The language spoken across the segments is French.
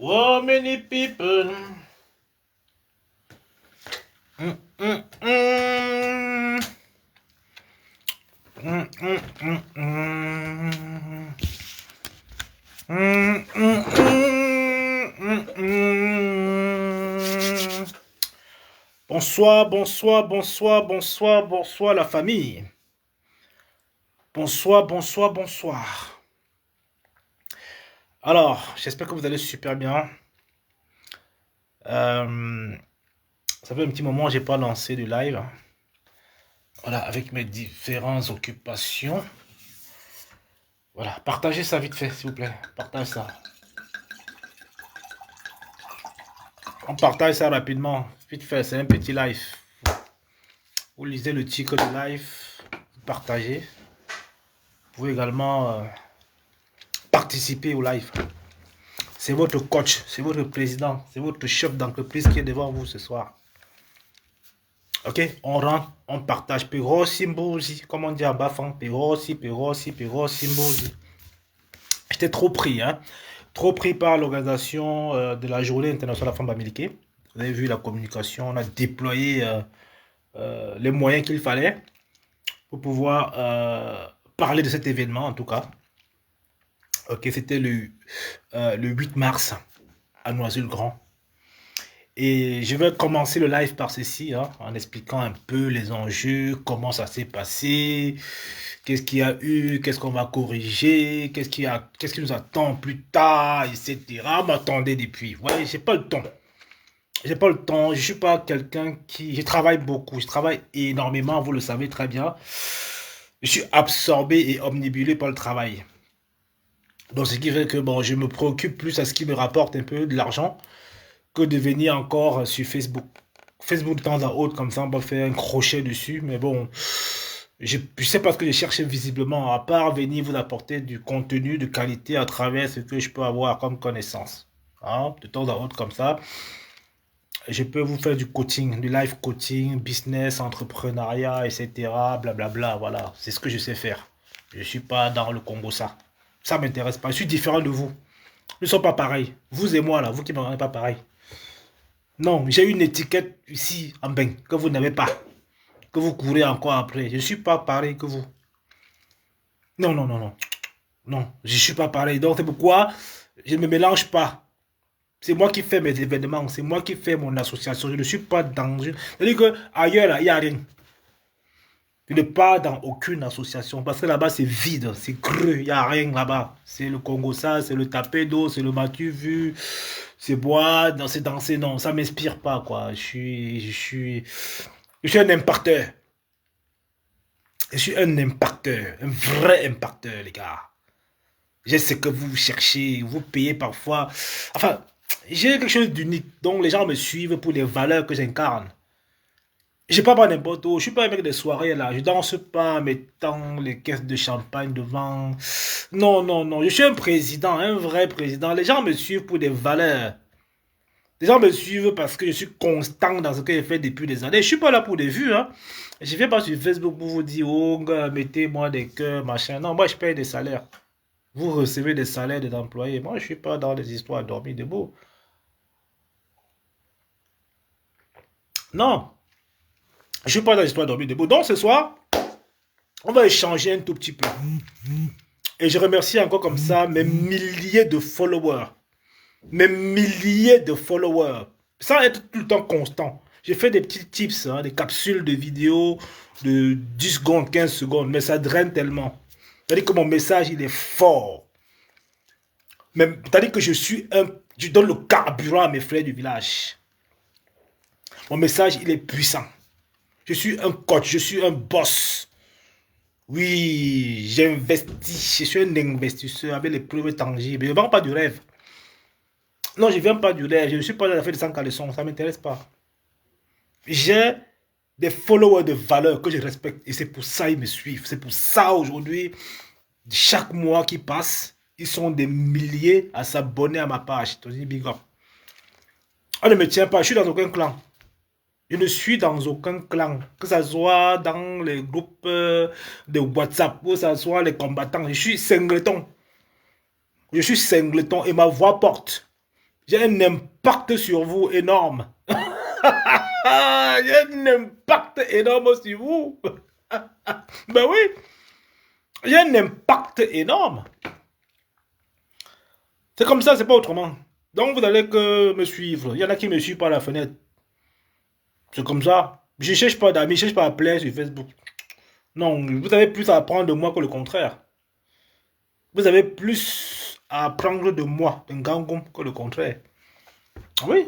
Oh, many people. Mm, mm, mm. Mm, mm, mm, mm. Mm, mm, mm, mm. Bonsoir, bonsoir, bonsoir, bonsoir, bonsoir la famille. Bonsoir, bonsoir, bonsoir. Alors, j'espère que vous allez super bien. Ça fait un petit moment que j'ai pas lancé du live. Voilà, avec mes différentes occupations. Voilà, partagez ça vite fait, s'il vous plaît. Partagez ça. On partage ça rapidement. Vite fait, c'est un petit live. Vous lisez le titre du live, vous partagez. Vous pouvez également participer au live. C'est votre coach, c'est votre président, c'est votre chef d'entreprise qui est devant vous ce soir. Ok, on rentre, on partage. Pero Simbozi, comme on dit en bafang, Pero Simbozi. J'étais trop pris, hein. Trop pris par l'organisation de la Journée internationale de la femme américaine. Vous avez vu la communication, on a déployé les moyens qu'il fallait pour pouvoir parler de cet événement, en tout cas. Ok, c'était le 8 mars à Noisy-le-Grand. Et je vais commencer le live par ceci, hein, en expliquant un peu les enjeux, comment ça s'est passé, qu'est-ce qu'il y a eu, qu'est-ce qu'on va corriger, qu'est-ce qui nous attend plus tard, etc. M'attendez depuis. Ouais, j'ai pas le temps. J'ai pas le temps. Je suis pas quelqu'un qui. Je travaille beaucoup. Je travaille énormément. Vous le savez très bien. Je suis absorbé et omnibulé par le travail. Donc, ce qui fait que bon, je me préoccupe plus à ce qui me rapporte un peu de l'argent que de venir encore sur Facebook. Facebook de temps à autre, comme ça, on va faire un crochet dessus. Mais bon, je ne sais pas ce que je cherche visiblement, à part venir vous apporter du contenu de qualité à travers ce que je peux avoir comme connaissance. Hein, de temps à autre, comme ça. Je peux vous faire du coaching, du live coaching, business, entrepreneuriat, etc. Blablabla, voilà. C'est ce que je sais faire. Je ne suis pas dans le Congo, ça. Ça ne m'intéresse pas. Je suis différent de vous. Nous ne sommes pas pareils. Vous et moi, là, vous qui ne me rendez pas pareil. Non, j'ai une étiquette ici en bain que vous n'avez pas. Que vous courez encore après. Je ne suis pas pareil que vous. Non, non, non, non. Non, je ne suis pas pareil. Donc c'est pourquoi je ne me mélange pas. C'est moi qui fais mes événements. C'est moi qui fais mon association. Je ne suis pas dans une... C'est-à-dire qu'ailleurs, là, il n'y a rien. Je ne pars dans aucune association. Parce que là-bas, c'est vide. C'est creux. Il n'y a rien là-bas. C'est le Congo, ça. C'est le tapé d'eau. C'est le matu vu. C'est boire, danser, danser. Non, ça ne m'inspire pas, quoi. Je suis un impacteur. Je suis un impacteur. Un vrai impacteur, les gars. Je sais que vous cherchez. Vous payez parfois. Enfin, j'ai quelque chose d'unique. Donc, les gens me suivent pour les valeurs que j'incarne. Je ne pas pas n'importe où. Je suis pas un mec des soirées là. Je danse pas en mettant les caisses de champagne devant. Non, non, non. Je suis un président, un vrai président. Les gens me suivent pour des valeurs. Les gens me suivent parce que je suis constant dans ce que j'ai fait depuis des années. Je suis pas là pour des vues. Hein. Je ne viens pas sur Facebook pour vous dire, oh, gars, mettez-moi des cœurs, machin. Non, moi, je paye des salaires. Vous recevez des salaires des employés. Moi, je ne suis pas dans des histoires à dormir debout. Non, je ne suis pas dans l'histoire à dormir debout. Donc, ce soir, on va échanger un tout petit peu. Et je remercie encore comme ça mes milliers de followers. Mes milliers de followers. Sans être tout le temps constant. J'ai fait des petits tips, hein, des capsules de vidéos de 10 secondes, 15 secondes. Mais ça draine tellement. C'est-à-dire que mon message, il est fort. C'est-à-dire que je donne le carburant à mes frères du village. Mon message, il est puissant. Je suis un coach, je suis un boss. Oui, j'investis. Je suis un investisseur avec les preuves tangibles. Je ne vends pas du rêve. Non, je ne viens pas du rêve. Je ne suis pas dans la fête de 100 caleçons. Ça ne m'intéresse pas. J'ai des followers de valeur que je respecte. Et c'est pour ça qu'ils me suivent. C'est pour ça aujourd'hui, chaque mois qui passe, ils sont des milliers à s'abonner à ma page. Big up. On ne me tient pas. Je suis dans aucun clan. Je ne suis dans aucun clan. Que ce soit dans les groupes de WhatsApp, que ce soit les combattants. Je suis singleton. Je suis singleton et ma voix porte. J'ai un impact sur vous énorme. J'ai un impact énorme sur vous. Ben oui, j'ai un impact énorme. C'est comme ça, c'est pas autrement. Donc vous allez que me suivre. Il y en a qui me suivent par la fenêtre. C'est comme ça. Je ne cherche pas d'amis, je ne cherche pas à plaire sur Facebook. Non, vous avez plus à apprendre de moi que le contraire. Vous avez plus à apprendre de moi, d'un gangoum, que le contraire. Oui.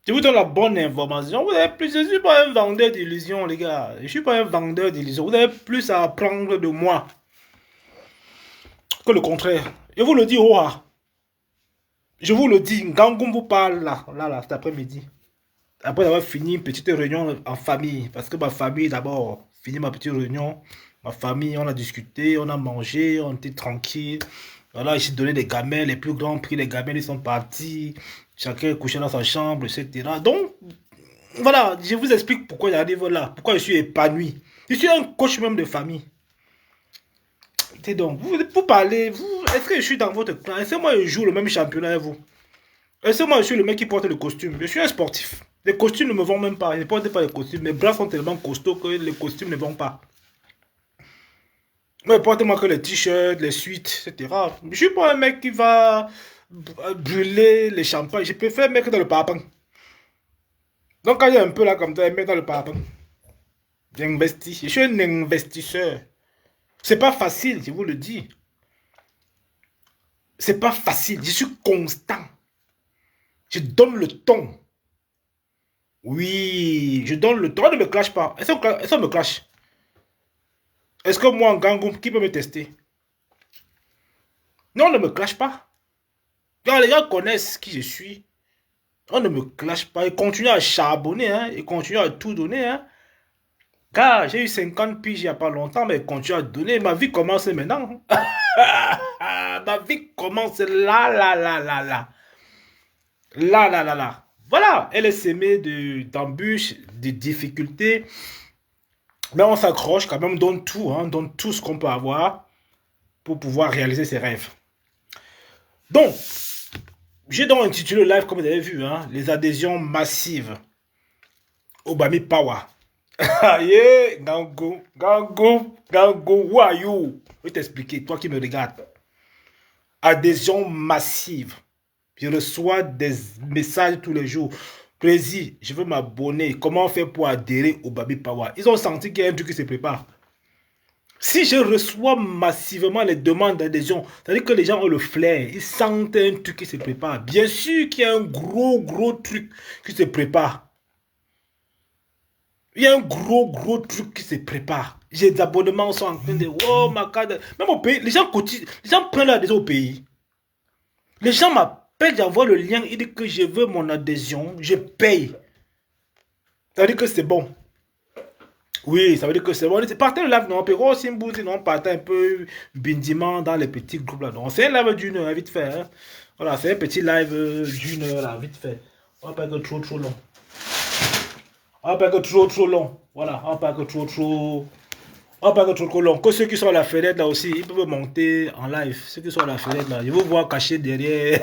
Je vous donne la bonne information. Vous avez plus. Je ne suis pas un vendeur d'illusions, les gars. Je ne suis pas un vendeur d'illusions. Vous avez plus à apprendre de moi que le contraire. Je vous le dis, Oha. Je vous le dis, Gangoum vous parle là, cet après-midi. Après avoir fini une petite réunion en famille. Parce que ma famille, d'abord, fini ma petite réunion. Ma famille, on a discuté, on a mangé, on était tranquille. Voilà, j'ai donné des gamelles, les plus grands prix, les gamelles, ils sont partis. Chacun est couché dans sa chambre, etc. Donc, voilà, je vous explique pourquoi j'arrive là. Pourquoi je suis épanoui. Je suis un coach même de famille. Et donc, vous parlez, est-ce que je suis dans votre clan? Est-ce que moi je joue le même championnat que vous? Est-ce que moi je suis le mec qui porte le costume? Je suis un sportif. Les costumes ne me vont même pas. Je ne porte pas les costumes. Mes bras sont tellement costauds que les costumes ne vont pas. Mais portez-moi que les t-shirts, les suites, etc. Je ne suis pas un mec qui va brûler les champagnes. Je préfère mettre dans le parapluie. Donc quand il y a un peu là comme ça, mettre dans le parapluie. J'investis. Je suis un investisseur. C'est pas facile, je vous le dis. C'est pas facile. Je suis constant. Je donne le ton. Oui, je donne le ton. On ne me clash pas. Est-ce qu'on me clash? Est-ce que moi, en Gangoum, qui peut me tester? Non, on ne me clash pas. Quand les gens connaissent qui je suis, on ne me clash pas. Ils continuent à charbonner, hein. Ils continuent à tout donner, hein. Car j'ai eu 50 piges il n'y a pas longtemps, mais ils continuent à donner. Ma vie commence maintenant. Ma vie commence là, là, là, là, là. Là, là, là, là. Voilà, elle est semée d'embûches, de difficultés. Mais on s'accroche quand même, on donne tout, hein, on donne tout ce qu'on peut avoir pour pouvoir réaliser ses rêves. Donc, j'ai donc intitulé le live, comme vous avez vu, hein, les adhésions massives au Bami Power. Yeah, Gango, Gango, Gango, who are you? Je vais t'expliquer, toi qui me regardes. Adhésion massive. Je reçois des messages tous les jours. Président, je veux m'abonner. Comment on fait pour adhérer au Baby Power? Ils ont senti qu'il y a un truc qui se prépare. Si je reçois massivement les demandes d'adhésion, c'est-à-dire que les gens ont le flair, ils sentent un truc qui se prépare. Bien sûr qu'il y a un gros truc qui se prépare. Il y a un gros truc qui se prépare. J'ai des abonnements sont en train de... Oh, ma carte... Même au pays, les gens cotisent, les gens prennent l'adhésion au pays. Les gens m'appellent, j'envoie le lien, ils disent que je veux mon adhésion, je paye. Ça veut dire que c'est bon. Oui, ça veut dire que c'est bon. Partez le live, non, Pero, Simbouzi, non, partez un peu bindiment dans les petits groupes là. Non, c'est un live d'une heure, vite fait. Hein. Voilà, c'est un petit live d'une heure là, vite fait. On va pas que trop long. On va pas que trop long. Voilà, on va pas que trop. On va pas que trop long. Que ceux qui sont à la fenêtre là aussi, ils peuvent monter en live. Ceux qui sont à la fenêtre là, ils vont voir cacher derrière.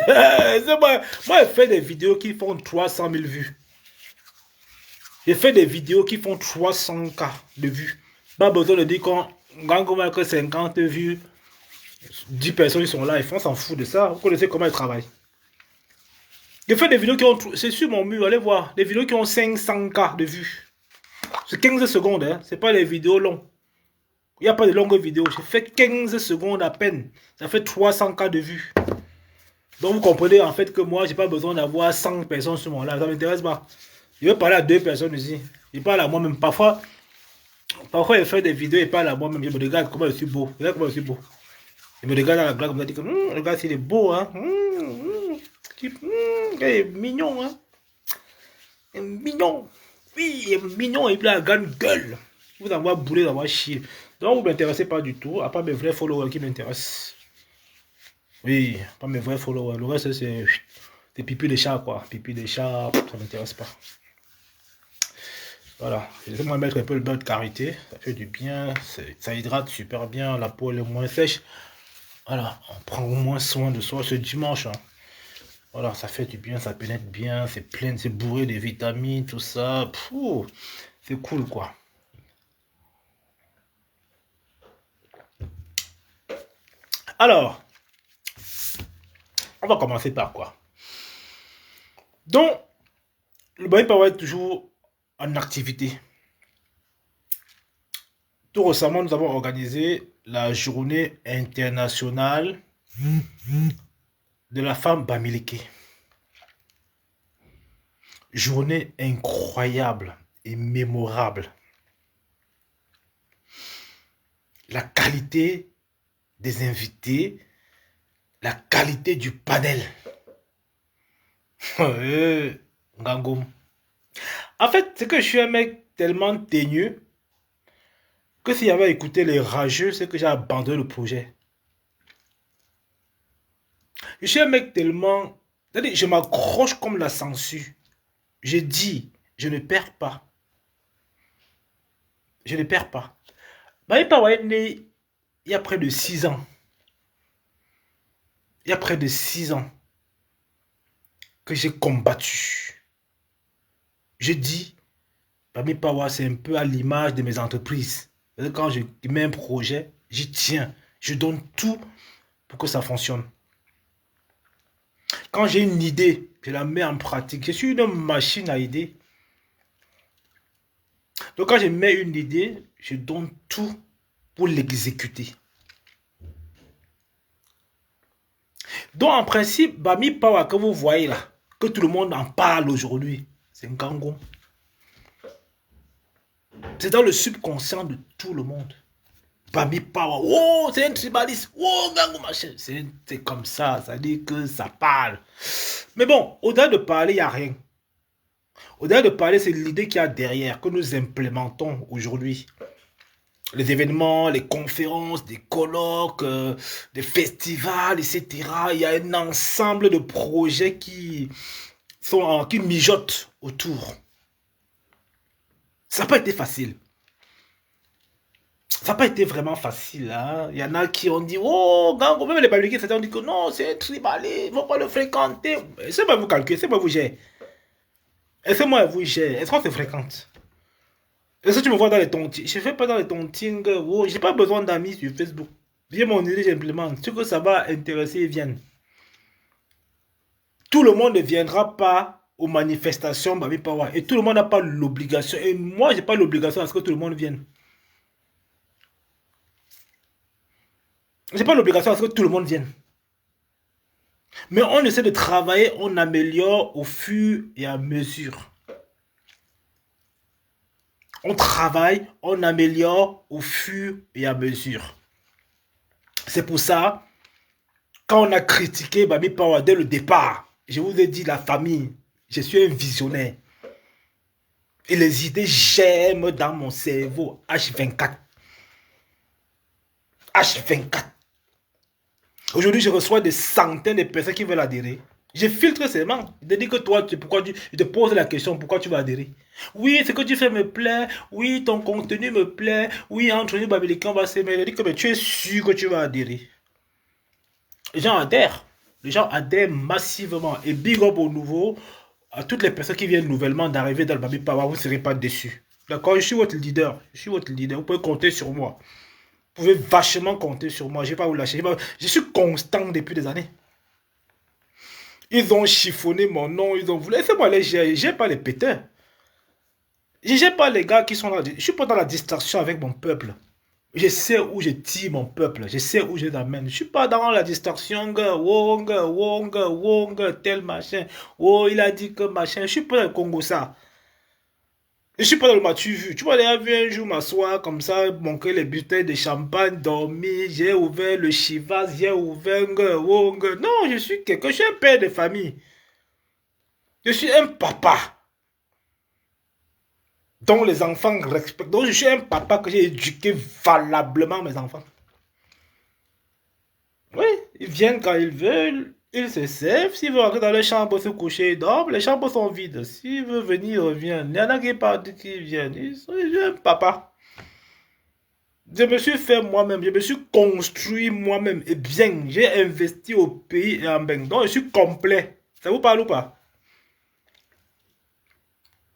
Moi, je fais des vidéos qui font 300 000 vues. J'ai fait des vidéos qui font 300K de vues. Pas besoin de dire qu'on gagne que 50 vues. 10 personnes qui sont là, on s'en fout de ça. Vous connaissez comment ils travaillent. J'ai fait des vidéos qui ont... C'est sur mon mur, allez voir. Des vidéos qui ont 500K de vues. C'est 15 secondes, hein. C'est pas les vidéos longues. Il n'y a pas de longues vidéos. J'ai fait 15 secondes à peine. Ça fait 300K de vues. Donc vous comprenez en fait que moi, j'ai pas besoin d'avoir 100 personnes sur mon live. Ça ne m'intéresse pas. Je vais parler à 2 personnes ici. Je parle à moi-même. Parfois, je fais des vidéos et parle à moi-même. Je me regarde comment je suis beau. Regarde comment je suis beau. Je me regarde dans la glace comme ça. Je dis que, regarde s'il est beau. Hein. Il est mignon. Hein. Il est mignon. Oui, il est mignon. Et puis il a la grande gueule. Vous envoie bouler, d'avoir chier. Donc vous ne m'intéressez pas du tout. À part mes vrais followers qui m'intéressent. Oui, pas mes vrais followers. Le reste, c'est des pipis de chat, quoi. Pipis de chat, ça ne m'intéresse pas. Voilà, laissez-moi mettre un peu le beurre de karité, ça fait du bien, ça hydrate super bien, la peau elle est moins sèche. Voilà, on prend au moins soin de soi ce dimanche. Hein. Voilà, ça fait du bien, ça pénètre bien, c'est plein, c'est bourré de vitamines, tout ça. C'est cool, quoi. Alors, on va commencer par quoi? Donc, le Baby Power est toujours en activité. Tout récemment, nous avons organisé la journée internationale de la femme Bamileke. Journée incroyable et mémorable. La qualité des invités, la qualité du panel. Gangoum. En fait, c'est que je suis un mec tellement teigneux que s'il y avait écouté les rageux, c'est que j'ai abandonné le projet. Je suis un mec tellement... C'est-à-dire, je m'accroche comme la sangsue. Je dis, je ne perds pas. Je ne perds pas. Baby Power est né il y a près de 6 ans. Il y a près de 6 ans que j'ai combattu. Je dis, Baby Power, c'est un peu à l'image de mes entreprises. Quand je mets un projet, j'y tiens. Je donne tout pour que ça fonctionne. Quand j'ai une idée, je la mets en pratique. Je suis une machine à idées. Donc quand je mets une idée, je donne tout pour l'exécuter. Donc en principe, Baby Power que vous voyez là, que tout le monde en parle aujourd'hui, c'est un gangon. C'est dans le subconscient de tout le monde. Baby Power, oh, c'est un tribaliste, oh, gango machin. C'est comme ça dit que ça parle. Mais bon, au-delà de parler, il n'y a rien. Au-delà de parler, c'est l'idée qu'il y a derrière, que nous implémentons aujourd'hui. Les événements, les conférences, des colloques, des festivals, etc. Il y a un ensemble de projets qui mijotent autour. Ça n'a pas été facile. Ça n'a pas été vraiment facile. Hein. Il y en a qui ont dit, oh, gang, même les Bamileke, ont dit que non, c'est un tribalé, il ne faut pas le fréquenter. C'est pas vous calculer, c'est pas vous gérer. Est-ce que moi, vous gère? Est-ce qu'on se fréquente? Est-ce que tu me vois dans les tontines? Je ne fais pas dans les tontines. Oh, je n'ai pas besoin d'amis sur Facebook. Viens mon idée, j'implémente. Ce que ça va intéresser, ils viennent. Tout le monde ne viendra pas aux manifestations Baby Power. Et tout le monde n'a pas l'obligation. Et moi, je n'ai pas l'obligation à ce que tout le monde vienne. Je n'ai pas l'obligation à ce que tout le monde vienne. Mais on essaie de travailler, on améliore au fur et à mesure. On travaille, on améliore au fur et à mesure. C'est pour ça, quand on a critiqué Baby Power dès le départ, je vous ai dit la famille, je suis un visionnaire. Et les idées germent dans mon cerveau H24. H24. Aujourd'hui, je reçois des centaines de personnes qui veulent adhérer. Je filtre seulement. Je te dis que toi, je te pose la question, pourquoi tu vas adhérer? Oui, ce que tu fais me plaît. Oui, ton contenu me plaît. Oui, entre nous, Bamileke, on va s'aimer. Je dis que mais tu es sûr que tu vas adhérer. Les gens adhèrent. Les gens adhèrent massivement. Et big up au nouveau, à toutes les personnes qui viennent nouvellement d'arriver dans le Baby Power, vous ne serez pas déçus. D'accord? Je suis votre leader. Je suis votre leader. Vous pouvez compter sur moi. Vous pouvez vachement compter sur moi. Je ne vais pas vous lâcher. Je suis constant depuis des années. Ils ont chiffonné mon nom. Ils ont voulu. Laissez-moi les gérer. Je n'ai pas les péteurs. Je n'ai pas les gars qui sont là. Je ne suis pas dans la distraction avec mon peuple. Je sais où je tire mon peuple. Je sais où je l'amène. Je ne suis pas dans la distraction. Wong, tel machin. Oh, il a dit que machin. Je ne suis pas dans le Congo ça. Je ne suis pas dans le m'as-tu vu. Tu vois, les vu un jour m'asseoir comme ça, manquer les bouteilles de champagne, dormir. J'ai ouvert le Chivas, j'ai ouvert Wong. Non, je suis quelqu'un. Je suis un père de famille. Je suis un papa. Dont les enfants respectent. Donc je suis un papa que j'ai éduqué valablement mes enfants. Oui, ils viennent quand ils veulent. Ils se servent. S'ils veulent rentrer dans les chambres se coucher, ils dorment. Les chambres sont vides. S'ils veulent venir, ils viennent. Il y en a qui partent, qui viennent. Je suis un papa. Je me suis fait moi-même. Je me suis construit moi-même. Et bien, j'ai investi au pays et en Beng. Donc je suis complet. Ça vous parle ou pas?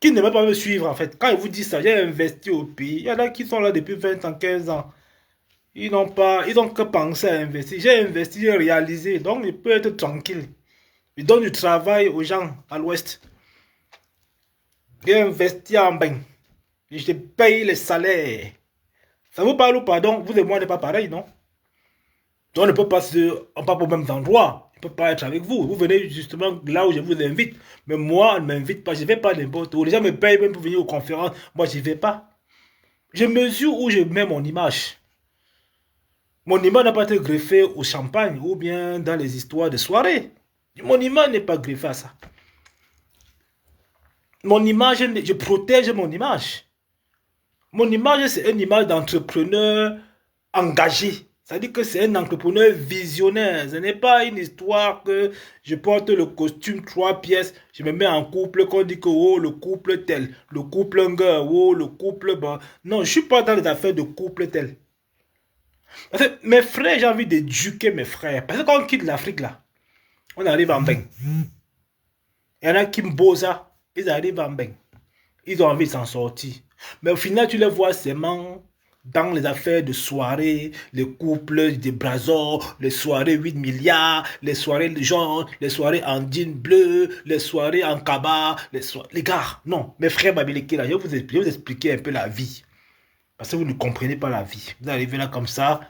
Qui ne veut pas me suivre en fait? Quand ils vous disent ça, j'ai investi au pays. Il y en a qui sont là depuis 20 ans, 15 ans. Ils n'ont que pensé à investir. J'ai investi, j'ai réalisé. Donc, il peut être tranquille. Il donne du travail aux gens à l'ouest. J'ai investi en bain. Je paye les salaires. Ça vous parle ou pas? Donc, vous et moi, on n'est pas pareil, non? Donc, on ne peut pas pas au même endroit. Je ne peux pas être avec vous. Vous venez justement là où je vous invite. Mais moi, on ne m'invite pas. Je ne vais pas n'importe où. Les gens me payent même pour venir aux conférences. Moi, je n'y vais pas. Je mesure où je mets mon image. Mon image n'a pas été greffée au champagne ou bien dans les histoires de soirée. Mon image n'est pas greffée à ça. Mon image, je protège mon image. Mon image, c'est une image d'entrepreneur engagé. C'est-à-dire que c'est un entrepreneur visionnaire. Ce n'est pas une histoire que je porte le costume 3 pièces, je me mets en couple, qu'on dit que oh, le couple tel, le couple un gars, oh, le couple... Bon. Non, je ne suis pas dans les affaires de couple tel. Parce que mes frères, j'ai envie d'éduquer mes frères. Parce que quand on quitte l'Afrique, là, on arrive en bain. Il y en a qui me bosa, ils arrivent en bain. Ils ont envie de s'en sortir. Mais au final, tu les vois seulement dans les affaires de soirée, les couples des brasors, les soirées 8 milliards, les soirées jaunes, les soirées en jean bleu, les soirées en cabas, les gars, non, mes frères Babiliki, là, je vais vous expliquer un peu la vie. Parce que vous ne comprenez pas la vie. Vous arrivez là comme ça,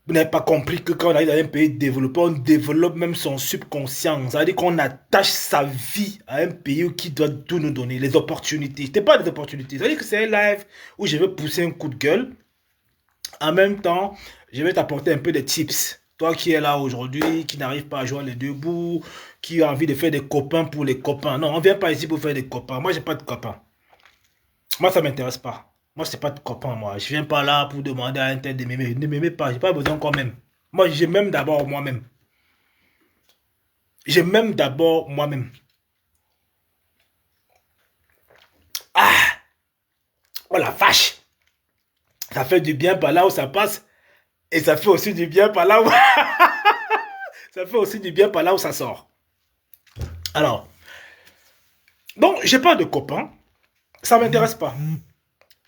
vous n'avez pas compris que quand on arrive dans un pays développé, on développe même son subconscient. Ça veut dire qu'on attache sa vie à un pays qui doit tout nous donner, les opportunités. Ce n'est pas des opportunités. Ça veut dire que c'est un live où je vais pousser un coup de gueule. En même temps, je vais t'apporter un peu de tips. Toi qui es là aujourd'hui, qui n'arrive pas à jouer les deux bouts, qui a envie de faire des copains pour les copains. Non, on ne vient pas ici pour faire des copains. Moi, je n'ai pas de copains. Moi, ça ne m'intéresse pas. Moi, c'est pas de copain, moi. Je viens pas là pour demander à un tel de m'aimer. Ne m'aimez pas, j'ai pas besoin quand même. Moi, je m'aime d'abord moi-même. Je m'aime d'abord moi-même. Ah! Oh la vache! Ça fait du bien par là où ça passe. Et ça fait aussi du bien par là où... ça fait aussi du bien par là où ça sort. Alors, donc, j'ai pas de copain. Ça m'intéresse pas.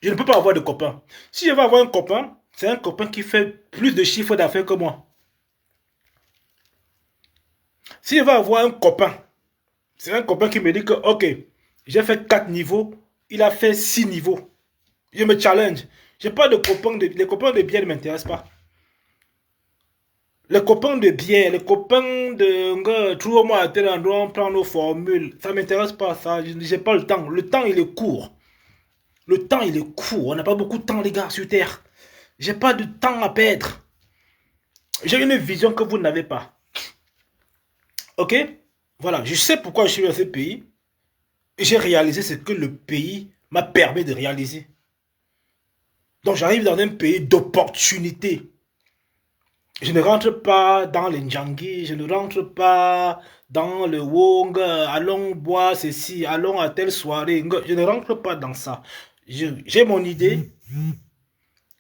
Je ne peux pas avoir de copain. Si je veux avoir un copain, c'est un copain qui fait plus de chiffre d'affaires que moi. Si je veux avoir un copain, c'est un copain qui me dit que, ok, j'ai fait 4 niveaux, il a fait 6 niveaux. Je me challenge. J'ai pas de copains, les copains de bien ne m'intéressent pas. Les copains de bien, les copains de trouve-moi à tel endroit, on prend nos formules. Ça ne m'intéresse pas, ça. J'ai pas le temps. Le temps, il est court. Le temps, il est court. On n'a pas beaucoup de temps, les gars, sur Terre. J'ai pas de temps à perdre. J'ai une vision que vous n'avez pas. Ok? Voilà, je sais pourquoi je suis dans ce pays. J'ai réalisé ce que le pays m'a permis de réaliser. Donc j'arrive dans un pays d'opportunités. Je ne rentre pas dans les Njangui, je ne rentre pas dans le Wong, allons boire ceci, allons à telle soirée. Je ne rentre pas dans ça. J'ai mon idée,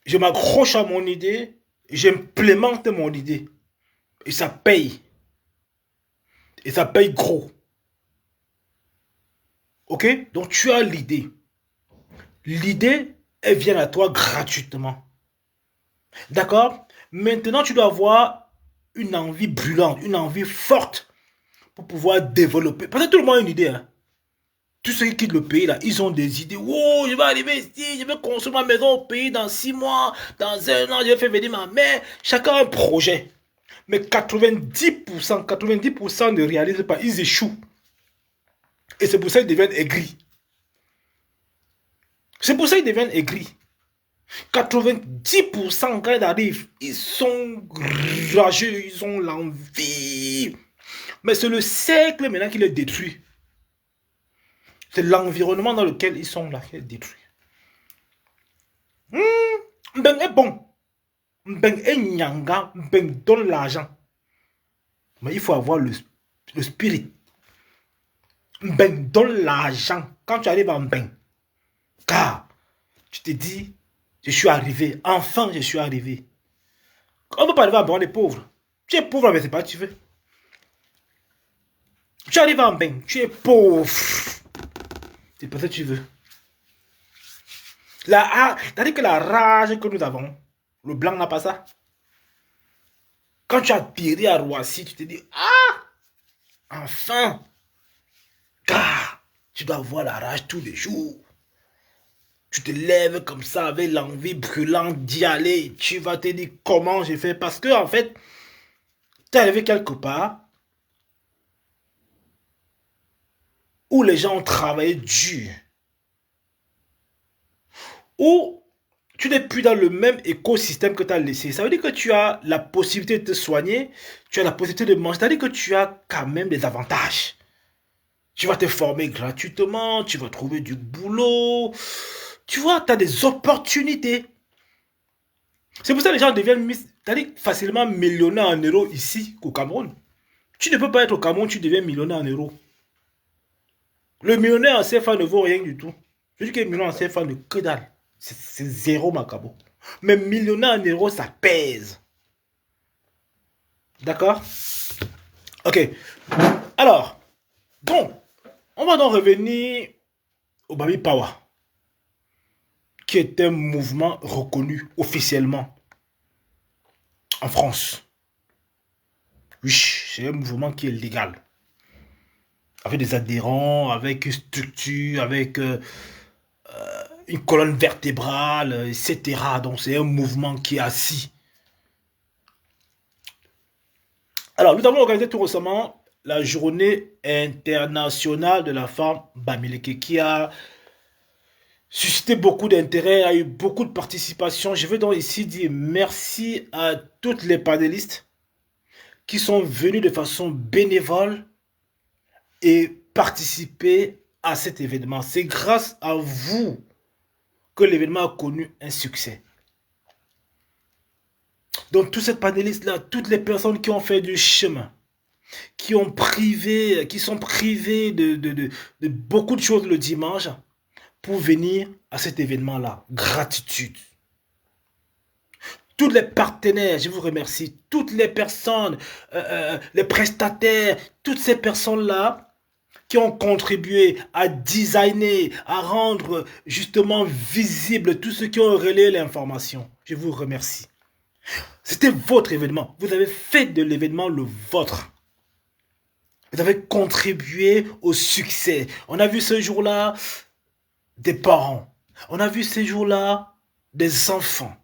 je m'accroche à mon idée, j'implémente mon idée. Et ça paye. Et ça paye gros. Ok? Donc tu as l'idée. L'idée, elle vient à toi gratuitement. D'accord? Maintenant, tu dois avoir une envie brûlante, une envie forte pour pouvoir développer. Parce que tout le monde a une idée. Hein. Tous ceux qui quittent le pays, là, ils ont des idées. Oh, je vais arriver ici, je vais construire ma maison au pays dans 6 mois, dans 1 an, je vais faire venir ma mère. Chacun a un projet. Mais 90% ne réalisent pas, ils échouent. Et c'est pour ça qu'ils deviennent aigris. C'est pour ça qu'ils deviennent aigris. 90% quand ils arrivent, ils sont rageux, ils ont l'envie. Mais c'est le cercle maintenant qui les détruit. C'est l'environnement dans lequel ils sont là qui les détruit. Ben est bon. Ben est nyanga. Ben donne l'argent. Mais il faut avoir le spirit. Ben donne l'argent. Quand tu arrives en ben. Car tu te dis, je suis arrivé. Enfin, je suis arrivé. On ne peut pas arriver à ben, on est pauvre. Tu es pauvre, mais c'est pas ce que tu veux. Tu arrives en bain, tu es pauvre. C'est pas ça que tu veux. C'est-à-dire que la rage que nous avons, le blanc n'a pas ça. Quand tu as tiré à Roissy, tu te dis, ah, enfin, car tu dois avoir la rage tous les jours. Tu te lèves comme ça avec l'envie brûlante d'y aller. Tu vas te dire comment j'ai fait. Parce que, en fait, tu es arrivé quelque part où les gens ont travaillé dur. Où tu n'es plus dans le même écosystème que tu as laissé. Ça veut dire que tu as la possibilité de te soigner. Tu as la possibilité de manger. C'est-à-dire que tu as quand même des avantages. Tu vas te former gratuitement. Tu vas trouver du boulot. Tu vois, tu as des opportunités. C'est pour ça que les gens deviennent facilement millionnaires en euros ici qu'au Cameroun. Tu ne peux pas être au Cameroun, tu deviens millionnaire en euros. Le millionnaire en CFA ne vaut rien du tout. Je dis que le millionnaire en CFA ne que dalle. C'est zéro macabo. Mais millionnaire en euros, ça pèse. D'accord? Ok. Alors, donc, on va donc revenir au Bami Power, qui est un mouvement reconnu officiellement en France. Oui, c'est un mouvement qui est légal. Avec des adhérents, avec une structure, avec une colonne vertébrale, etc. Donc c'est un mouvement qui est assis. Alors, nous avons organisé tout récemment la journée internationale de la femme Bamileke, qui a suscité beaucoup d'intérêt, a eu beaucoup de participation. Je veux donc ici dire merci à toutes les panélistes qui sont venus de façon bénévole et participer à cet événement. C'est grâce à vous que l'événement a connu un succès. Donc tous ces panélistes-là, toutes les personnes qui ont fait du chemin, qui sont privés de beaucoup de choses le dimanche pour venir à cet événement-là. Gratitude. Tous les partenaires, je vous remercie. Toutes les personnes, les prestataires, toutes ces personnes-là qui ont contribué à designer, à rendre justement visible tous ceux qui ont relayé l'information. Je vous remercie. C'était votre événement. Vous avez fait de l'événement le vôtre. Vous avez contribué au succès. On a vu ce jour-là des parents. On a vu ce jour-là des enfants.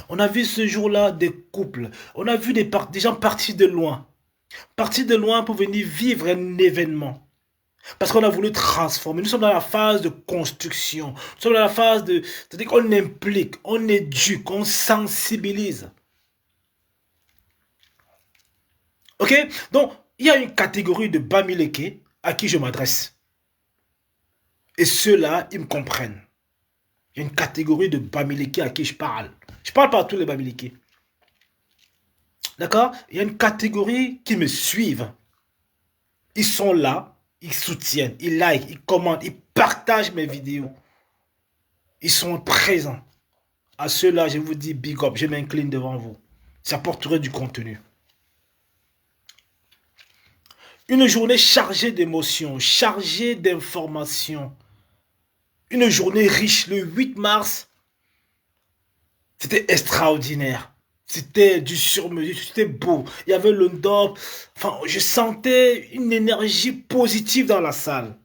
On a vu ce jour-là des couples. On a vu des gens partis de loin. Partis de loin pour venir vivre un événement. Parce qu'on a voulu transformer. Nous sommes dans la phase de construction. Nous sommes dans la phase de... C'est-à-dire qu'on implique, on éduque, on sensibilise. Ok? Donc, il y a une catégorie de Bamileke à qui je m'adresse. Et ceux-là, ils me comprennent. Il y a une catégorie de Bamileke à qui je parle. Je parle pas à tous les Bamileke. D'accord? Il y a une catégorie qui me suivent. Ils sont là, ils soutiennent, ils likent, ils commentent, ils partagent mes vidéos. Ils sont présents. À ceux-là, je vous dis big up, je m'incline devant vous. Ça apporterait du contenu. Une journée chargée d'émotions, chargée d'informations. Une journée riche, le 8 mars, c'était extraordinaire. C'était du sur-mesure, c'était beau. Il y avait le dop. Enfin, je sentais une énergie positive dans la salle.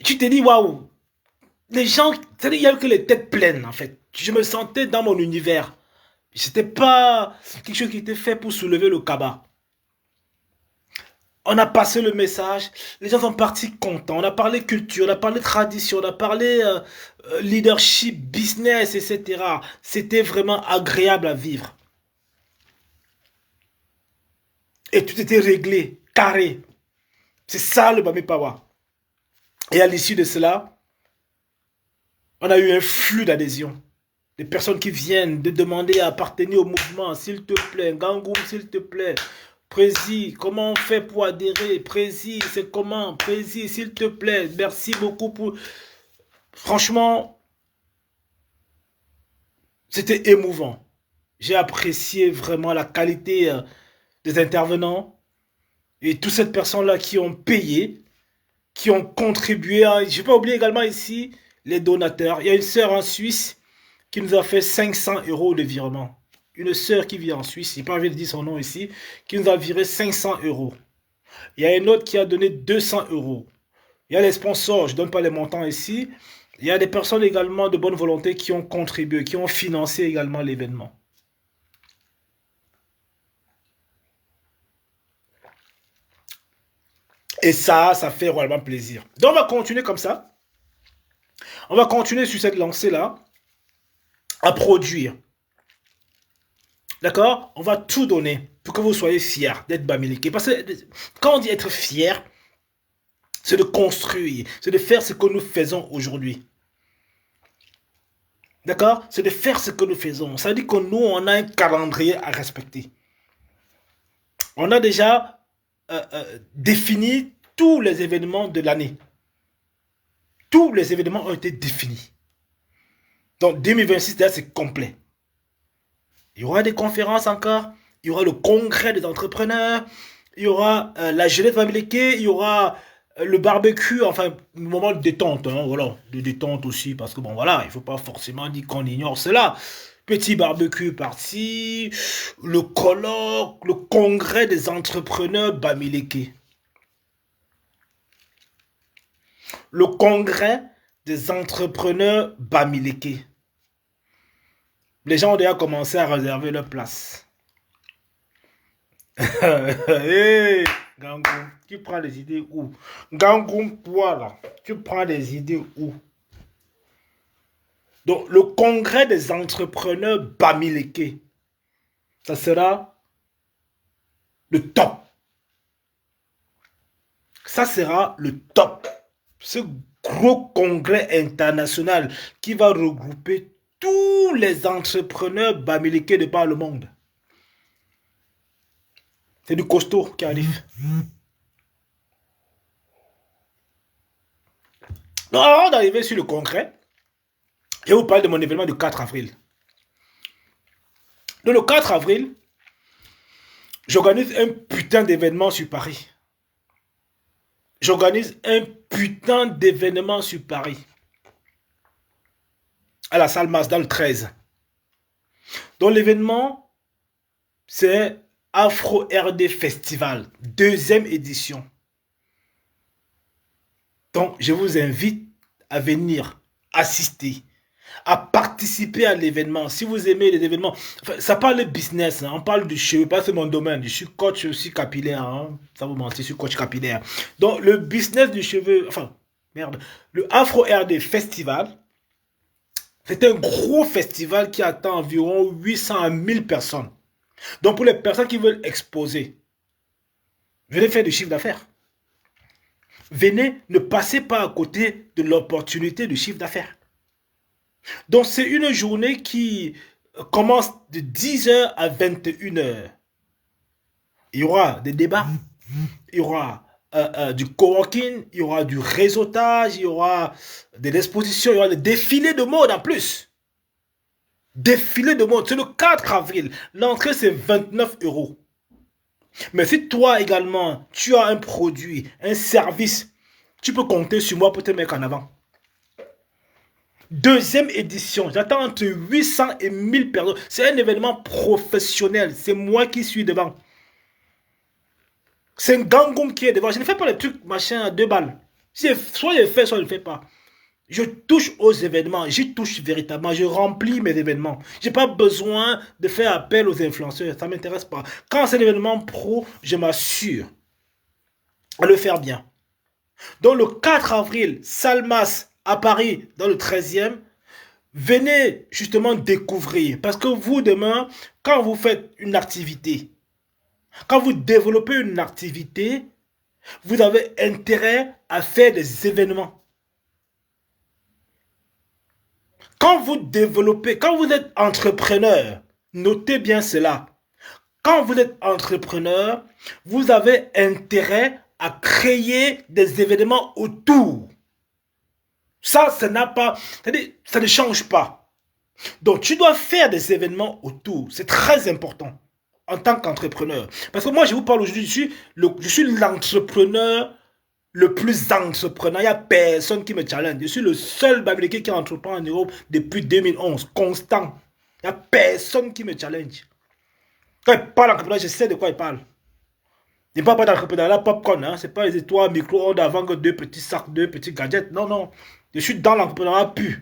Tu te dis, waouh, les gens, il n'y avait que les têtes pleines en fait. Je me sentais dans mon univers. C'était pas quelque chose qui était fait pour soulever le cabas. On a passé le message, les gens sont partis contents. On a parlé culture, on a parlé tradition, on a parlé leadership, business, etc. C'était vraiment agréable à vivre. Et tout était réglé, carré. C'est ça le Bami Power. Et à l'issue de cela, on a eu un flux d'adhésion. Des personnes qui viennent de demander à appartenir au mouvement. S'il te plaît, Gangoum, s'il te plaît. Prési, comment on fait pour adhérer? Prési, c'est comment? Prési, s'il te plaît. Merci beaucoup pour... Franchement, c'était émouvant. J'ai apprécié vraiment la qualité des intervenants et toutes ces personnes-là qui ont payé, qui ont contribué. Je ne vais pas oublier également ici les donateurs. Il y a une sœur en Suisse qui nous a fait 500 € de virement. Une sœur qui vit en Suisse, je n'ai pas envie de dire son nom ici, qui nous a viré 500 €. Il y a une autre qui a donné 200 €. Il y a les sponsors, je ne donne pas les montants ici. Il y a des personnes également de bonne volonté qui ont contribué, qui ont financé également l'événement. Et ça fait vraiment plaisir. Donc on va continuer comme ça. On va continuer sur cette lancée-là à produire. D'accord? On va tout donner pour que vous soyez fiers d'être Bamileke. Parce que quand on dit être fier, c'est de construire, c'est de faire ce que nous faisons aujourd'hui. D'accord? C'est de faire ce que nous faisons. Ça veut dire que nous, on a un calendrier à respecter. On a déjà défini tous les événements de l'année. Tous les événements ont été définis. Donc 2026, c'est complet. Il y aura des conférences encore. Il y aura le congrès des entrepreneurs. Il y aura la jeunesse Bamileke. Il y aura le barbecue. Enfin, le moment de détente. Hein, voilà, de détente aussi. Parce que bon, voilà, il ne faut pas forcément dire qu'on ignore cela. Petit barbecue par-ci. Le colloque. Le congrès des entrepreneurs Bamileke. Le congrès des entrepreneurs Bamileke. Les gens ont déjà commencé à réserver leur place. Hey, Gangoum, tu prends les idées où? Gangoum, toi là, tu prends les idées où? Donc, le congrès des entrepreneurs Bamileke, ça sera le top. Ça sera le top. Ce gros congrès international qui va regrouper tous les entrepreneurs Bamileke de par le monde. C'est du costaud qui arrive. Donc, avant d'arriver sur le congrès, je vais vous parler de mon événement du 4 avril. Donc, le 4 avril, j'organise un putain d'événement sur Paris. J'organise un putain d'événement sur Paris. À la salle Mazda le 13. Donc, l'événement, c'est Afro RD Festival, 2e édition. Donc, je vous invite à venir assister, à participer à l'événement. Si vous aimez les événements, enfin, ça parle de business, hein, on parle du cheveu, pas c'est mon domaine. Je suis coach aussi capillaire, hein, ça vous mentir, je suis coach capillaire. Donc, le business du cheveu, enfin, merde, le Afro RD Festival, c'est un gros festival qui attend environ 800 à 1000 personnes. Donc, pour les personnes qui veulent exposer, venez faire du chiffre d'affaires. Venez, ne passez pas à côté de l'opportunité du chiffre d'affaires. Donc, c'est une journée qui commence de 10h à 21h. Il y aura des débats, il y aura du coworking, il y aura du réseautage, il y aura des expositions, il y aura des défilés de mode en plus. Défilé de mode, c'est le 4 avril. L'entrée, c'est 29 €. Mais si toi également, tu as un produit, un service, tu peux compter sur moi pour te mettre en avant. 2e édition, j'attends entre 800 et 1000 personnes. C'est un événement professionnel. C'est moi qui suis devant. C'est un gangoum qui est devant. Je ne fais pas les trucs machin à 2 balles. Soit je le fais, soit je ne le fais pas. Je touche aux événements, j'y touche véritablement, je remplis mes événements. Je n'ai pas besoin de faire appel aux influenceurs, ça ne m'intéresse pas. Quand c'est un événement pro, je m'assure à le faire bien. Donc le 4 avril, Salmas à Paris, dans le 13e, venez justement découvrir. Parce que vous, demain, quand vous faites une activité, quand vous développez une activité, vous avez intérêt à faire des événements. Quand vous développez, quand vous êtes entrepreneur, notez bien cela. Quand vous êtes entrepreneur, vous avez intérêt à créer des événements autour. Ça n'a pas, c'est-à-dire, ça ne change pas. Donc, tu dois faire des événements autour. C'est très important. en tant qu'entrepreneur. Parce que moi, je vous parle aujourd'hui, je suis l'entrepreneur le plus entrepreneur. Il n'y a personne qui me challenge. Je suis le seul Bamileke qui entreprend en Europe depuis 2011, constant. Il n'y a personne qui me challenge. Quand il parle d'entrepreneuriat, je sais de quoi il parle. Il ne parle pas d'entrepreneuriat popcorn, hein. Ce n'est pas les étoiles micro-ondes avant que deux petits sacs, deux petits gadgets. Non, non. Je suis dans l'entrepreneuriat pur.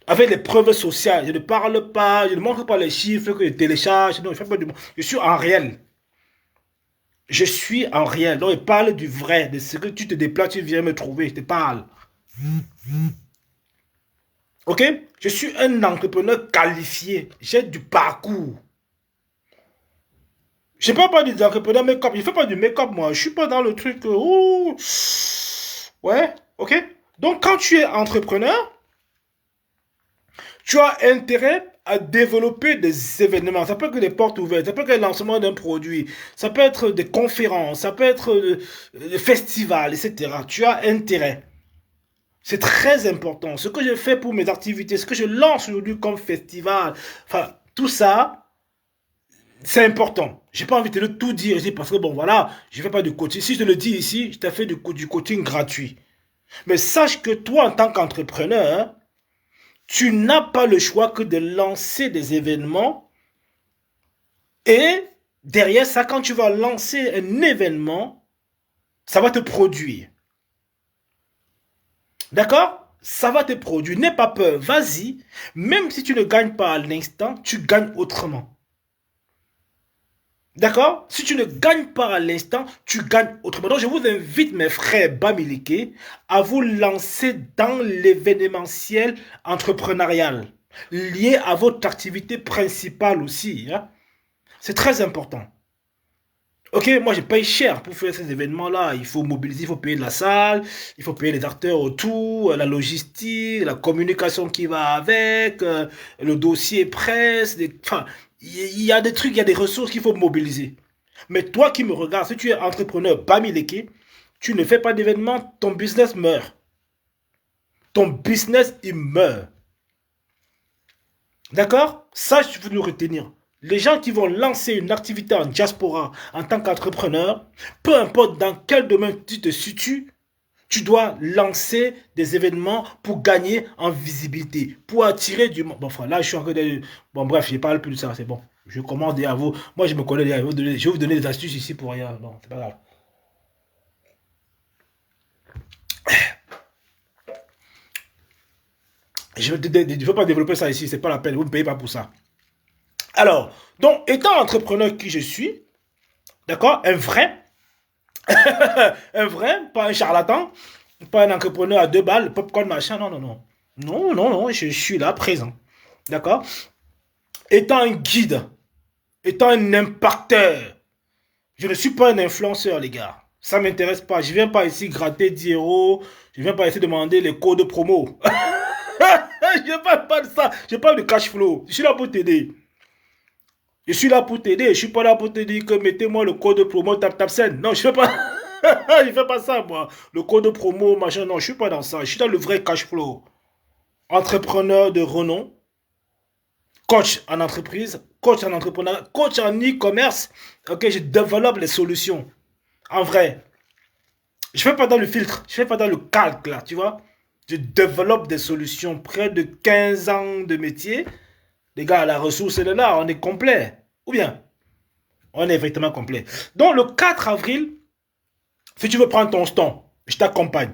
Avec les preuves sociales. Je ne parle pas, je ne montre pas les chiffres que je télécharge. Non, je fais pas du... Je suis en réel. Je suis en réel. Donc, il parle du vrai, de ce que tu te déplaces, tu viens me trouver. Je te parle. Ok? Je suis un entrepreneur qualifié. J'ai du parcours. Je ne parle pas des entrepreneurs make-up. Je ne fais pas du make-up, moi. Je ne suis pas dans le truc. Ouais, ok? Donc, quand tu es entrepreneur, tu as intérêt à développer des événements. Ça peut être des portes ouvertes, ça peut être le lancement d'un produit, ça peut être des conférences, ça peut être des festivals, etc. Tu as intérêt. C'est très important. Ce que je fais pour mes activités, ce que je lance aujourd'hui comme festival, enfin, tout ça, c'est important. J'ai pas envie de tout dire ici parce que bon, voilà, je fais pas de coaching. Si je te le dis ici, je t'ai fait du coaching gratuit. Mais sache que toi, en tant qu'entrepreneur, tu n'as pas le choix que de lancer des événements et derrière ça, quand tu vas lancer un événement, ça va te produire. D'accord? Ça va te produire. N'aie pas peur. Vas-y. Même si tu ne gagnes pas à l'instant, tu gagnes autrement. D'accord? Si tu ne gagnes pas à l'instant, tu gagnes autrement. Donc, je vous invite, mes frères Bamileke, à vous lancer dans l'événementiel entrepreneurial, lié à votre activité principale aussi. Hein? C'est très important. Ok, moi je paye cher pour faire ces événements-là. Il faut mobiliser, il faut payer la salle, il faut payer les acteurs autour, la logistique, la communication qui va avec, le dossier presse. Enfin, il y a des trucs, il y a des ressources qu'il faut mobiliser. Mais toi qui me regardes, si tu es entrepreneur Bamileke, tu ne fais pas d'événements, ton business meurt. Ton business, il meurt. D'accord? Ça, je veux nous retenir. Les gens qui vont lancer une activité en diaspora en tant qu'entrepreneur, peu importe dans quel domaine tu te situes, tu dois lancer des événements pour gagner en visibilité, pour attirer du monde. Bon, enfin, là, je suis en train de... Bon, bref, je ne parle plus de ça, c'est bon. Je commence à vous. Moi, je me connais déjà. Je vais vous donner des astuces ici pour rien. Non, c'est pas grave. Je ne veux pas développer ça ici, c'est pas la peine. Vous ne me payez pas pour ça. Alors, donc, étant entrepreneur qui je suis, d'accord, un vrai, un vrai, pas un charlatan, pas un entrepreneur à deux balles, popcorn, machin, non, non, non. Non, non, non, je suis là, présent. D'accord? Étant un guide, étant un impacteur, je ne suis pas un influenceur, les gars. Ça ne m'intéresse pas. Je ne viens pas ici gratter 10 euros. Je ne viens pas ici demander les codes promo. Je ne parle pas de ça. Je parle de cash flow. Je suis là pour t'aider. Je suis là pour t'aider. Je ne suis pas là pour te dire que mettez-moi le code promo TapTapSend. Non, je ne fais pas. Je fais pas ça, moi. Le code promo, machin, non, je suis pas dans ça. Je suis dans le vrai cash flow. Entrepreneur de renom, coach en entreprise, coach en entrepreneur, coach en e-commerce. Ok, je développe les solutions. En vrai. Je fais pas dans le filtre. Je fais pas dans le calque, là, tu vois. Je développe des solutions. Près de 15 ans de métier. Les gars, la ressource, elle est là. On est complet. Ou bien, on est effectivement complet. Donc, le 4 avril, si tu veux prendre ton stand, je t'accompagne.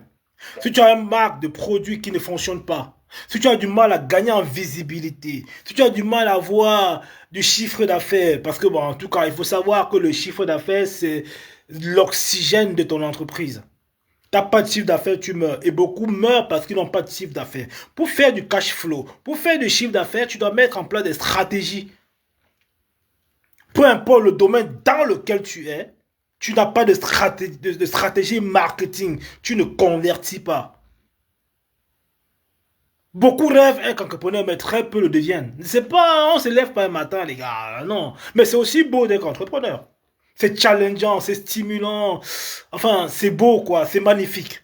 Si tu as une marque de produit qui ne fonctionne pas, si tu as du mal à gagner en visibilité, si tu as du mal à avoir du chiffre d'affaires, parce que bon, en tout cas, il faut savoir que le chiffre d'affaires, c'est l'oxygène de ton entreprise. Tu n'as pas de chiffre d'affaires, tu meurs. Et beaucoup meurent parce qu'ils n'ont pas de chiffre d'affaires. Pour faire du cash flow, pour faire du chiffre d'affaires, tu dois mettre en place des stratégies. Peu importe le domaine dans lequel tu es, tu n'as pas de stratégie marketing. Tu ne convertis pas. Beaucoup rêvent être entrepreneur, mais très peu le deviennent. C'est pas, on se lève pas un matin, les gars. Non. Mais c'est aussi beau d'être entrepreneur. C'est challengeant, c'est stimulant. Enfin, c'est beau, quoi. C'est magnifique.